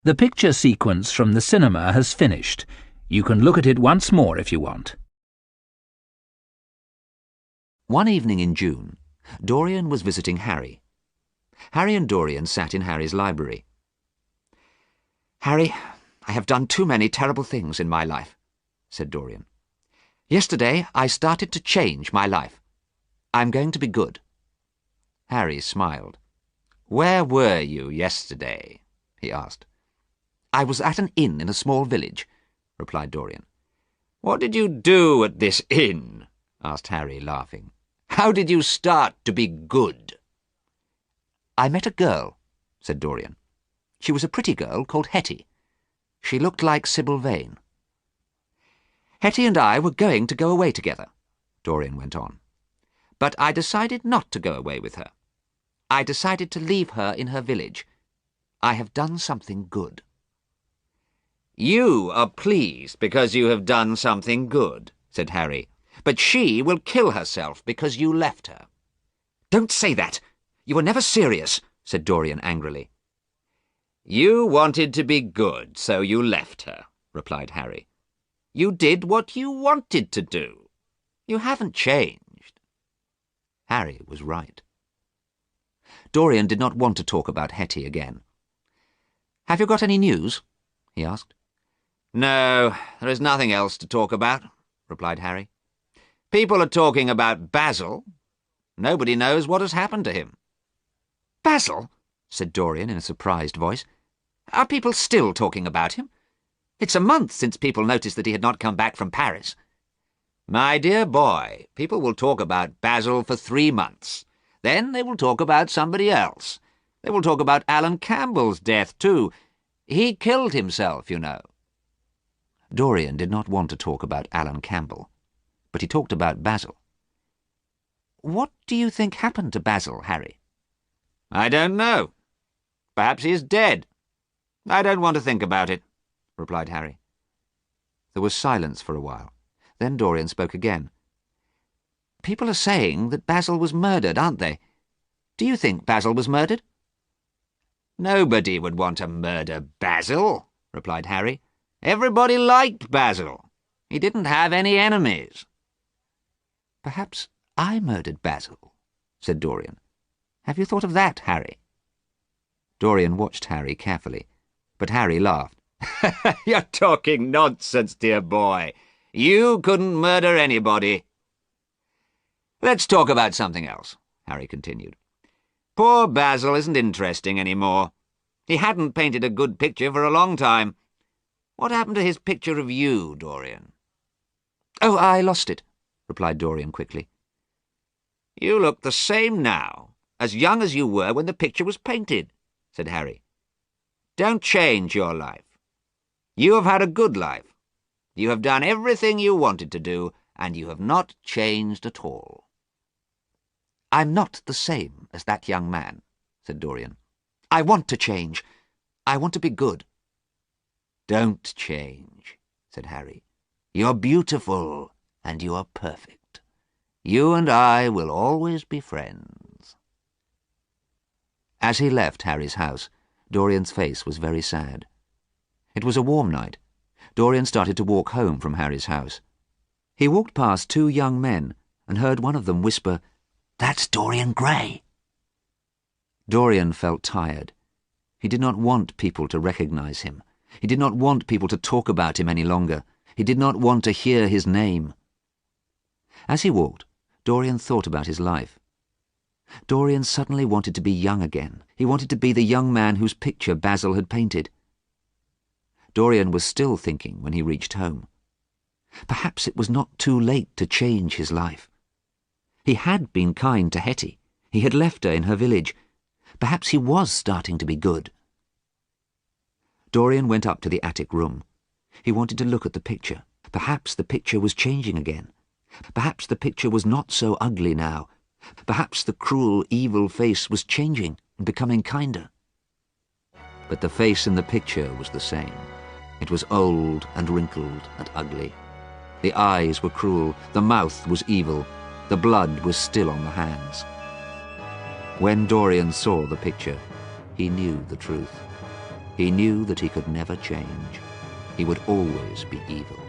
The picture sequence from the cinema has finished. You can look at it once more if you want. One evening in June, Dorian was visiting Harry. Harry and Dorian sat in Harry's library. "Harry, I have done too many terrible things in my life," said Dorian. "Yesterday I started to change my life. I'm going to be good." Harry smiled. "Where were you yesterday?" he asked. "I was at an inn in a small village," replied Dorian. "What did you do at this inn?" asked Harry, laughing. "How did you start to be good?" "I met a girl," said Dorian. "She was a pretty girl called Hetty. She looked like Sybil Vane." "Hetty and I were going to go away together," Dorian went on. "But I decided not to go away with her. I decided to leave her in her village. I have done something good." "You are pleased because you have done something good," said Harry. But she will kill herself because you left her. Don't say that! You were never serious, said Dorian angrily. You wanted to be good, so you left her, replied Harry. You did what you wanted to do. You haven't changed. Harry was right. Dorian did not want to talk about Hetty again. "Have you got any news?" he asked. "No, there is nothing else to talk about," replied Harry. "People are talking about Basil. Nobody knows what has happened to him." "Basil?" said Dorian in a surprised voice. "Are people still talking about him? It's a month since people noticed that he had not come back from Paris." "My dear boy, people will talk about Basil for 3 months. Then they will talk about somebody else. They will talk about Alan Campbell's death, too. He killed himself, you know." Dorian did not want to talk about Alan Campbell, but he talked about Basil. "What do you think happened to Basil, Harry?" "I don't know. Perhaps he is dead. I don't want to think about it," replied Harry. There was silence for a while. Then Dorian spoke again. "People are saying that Basil was murdered, aren't they? Do you think Basil was murdered?" "Nobody would want to murder Basil," replied Harry. "Everybody liked Basil. He didn't have any enemies." "Perhaps I murdered Basil," said Dorian. "Have you thought of that, Harry?" Dorian watched Harry carefully, but Harry laughed. "You're talking nonsense, dear boy. You couldn't murder anybody." "Let's talk about something else," Harry continued. "Poor Basil isn't interesting any more. He hadn't painted a good picture for a long time. What happened to his picture of you, Dorian?" "Oh, I lost it," replied Dorian quickly. "You look the same now, as young as you were when the picture was painted," said Harry. "Don't change your life. You have had a good life. You have done everything you wanted to do, and you have not changed at all." "I'm not the same as that young man," said Dorian. "I want to change. I want to be good." "Don't change," said Harry. "You're beautiful, and you are perfect. You and I will always be friends." As he left Harry's house, Dorian's face was very sad. It was a warm night. Dorian started to walk home from Harry's house. He walked past 2 young men and heard one of them whisper, "That's Dorian Gray." Dorian felt tired. He did not want people to recognize him. He did not want people to talk about him any longer. He did not want to hear his name. As he walked, Dorian thought about his life. Dorian suddenly wanted to be young again. He wanted to be the young man whose picture Basil had painted. Dorian was still thinking when he reached home. Perhaps it was not too late to change his life. He had been kind to Hetty. He had left her in her village. Perhaps he was starting to be good. Dorian went up to the attic room. He wanted to look at the picture. Perhaps the picture was changing again. Perhaps the picture was not so ugly now. Perhaps the cruel, evil face was changing and becoming kinder. But the face in the picture was the same. It was old and wrinkled and ugly. The eyes were cruel, the mouth was evil, the blood was still on the hands. When Dorian saw the picture, he knew the truth. He knew that he could never change. He would always be evil.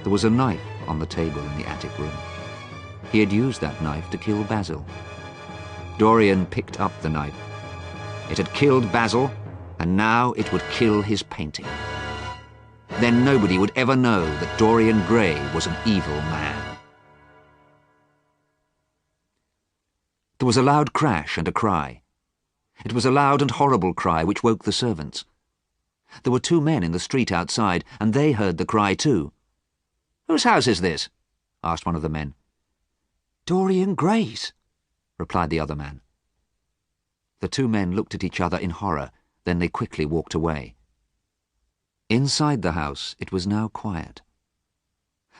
There was a knife on the table in the attic room. He had used that knife to kill Basil. Dorian picked up the knife. It had killed Basil, and now it would kill his painting. Then nobody would ever know that Dorian Gray was an evil man. There was a loud crash and a cry. It was a loud and horrible cry which woke the servants. There were 2 men in the street outside, and they heard the cry too. "Whose house is this?" asked one of the men. "Dorian Gray's," replied the other man. The 2 men looked at each other in horror, then they quickly walked away. Inside the house it was now quiet.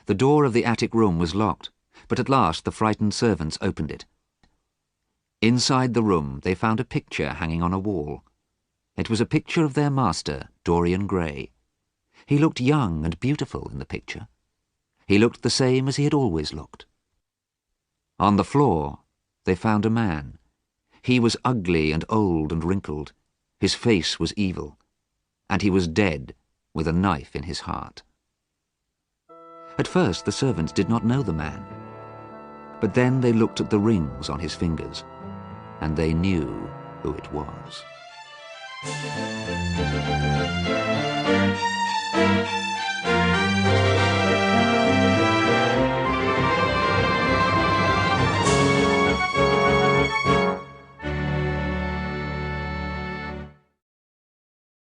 The door of the attic room was locked, but at last the frightened servants opened it. Inside the room they found a picture hanging on a wall. It was a picture of their master, Dorian Gray. He looked young and beautiful in the picture. He looked the same as he had always looked. On the floor, they found a man. He was ugly and old and wrinkled. His face was evil, and he was dead with a knife in his heart. At first, the servants did not know the man, but then they looked at the rings on his fingers, and they knew who it was.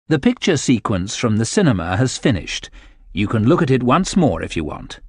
The picture sequence from the cinema has finished. You can look at it once more if you want.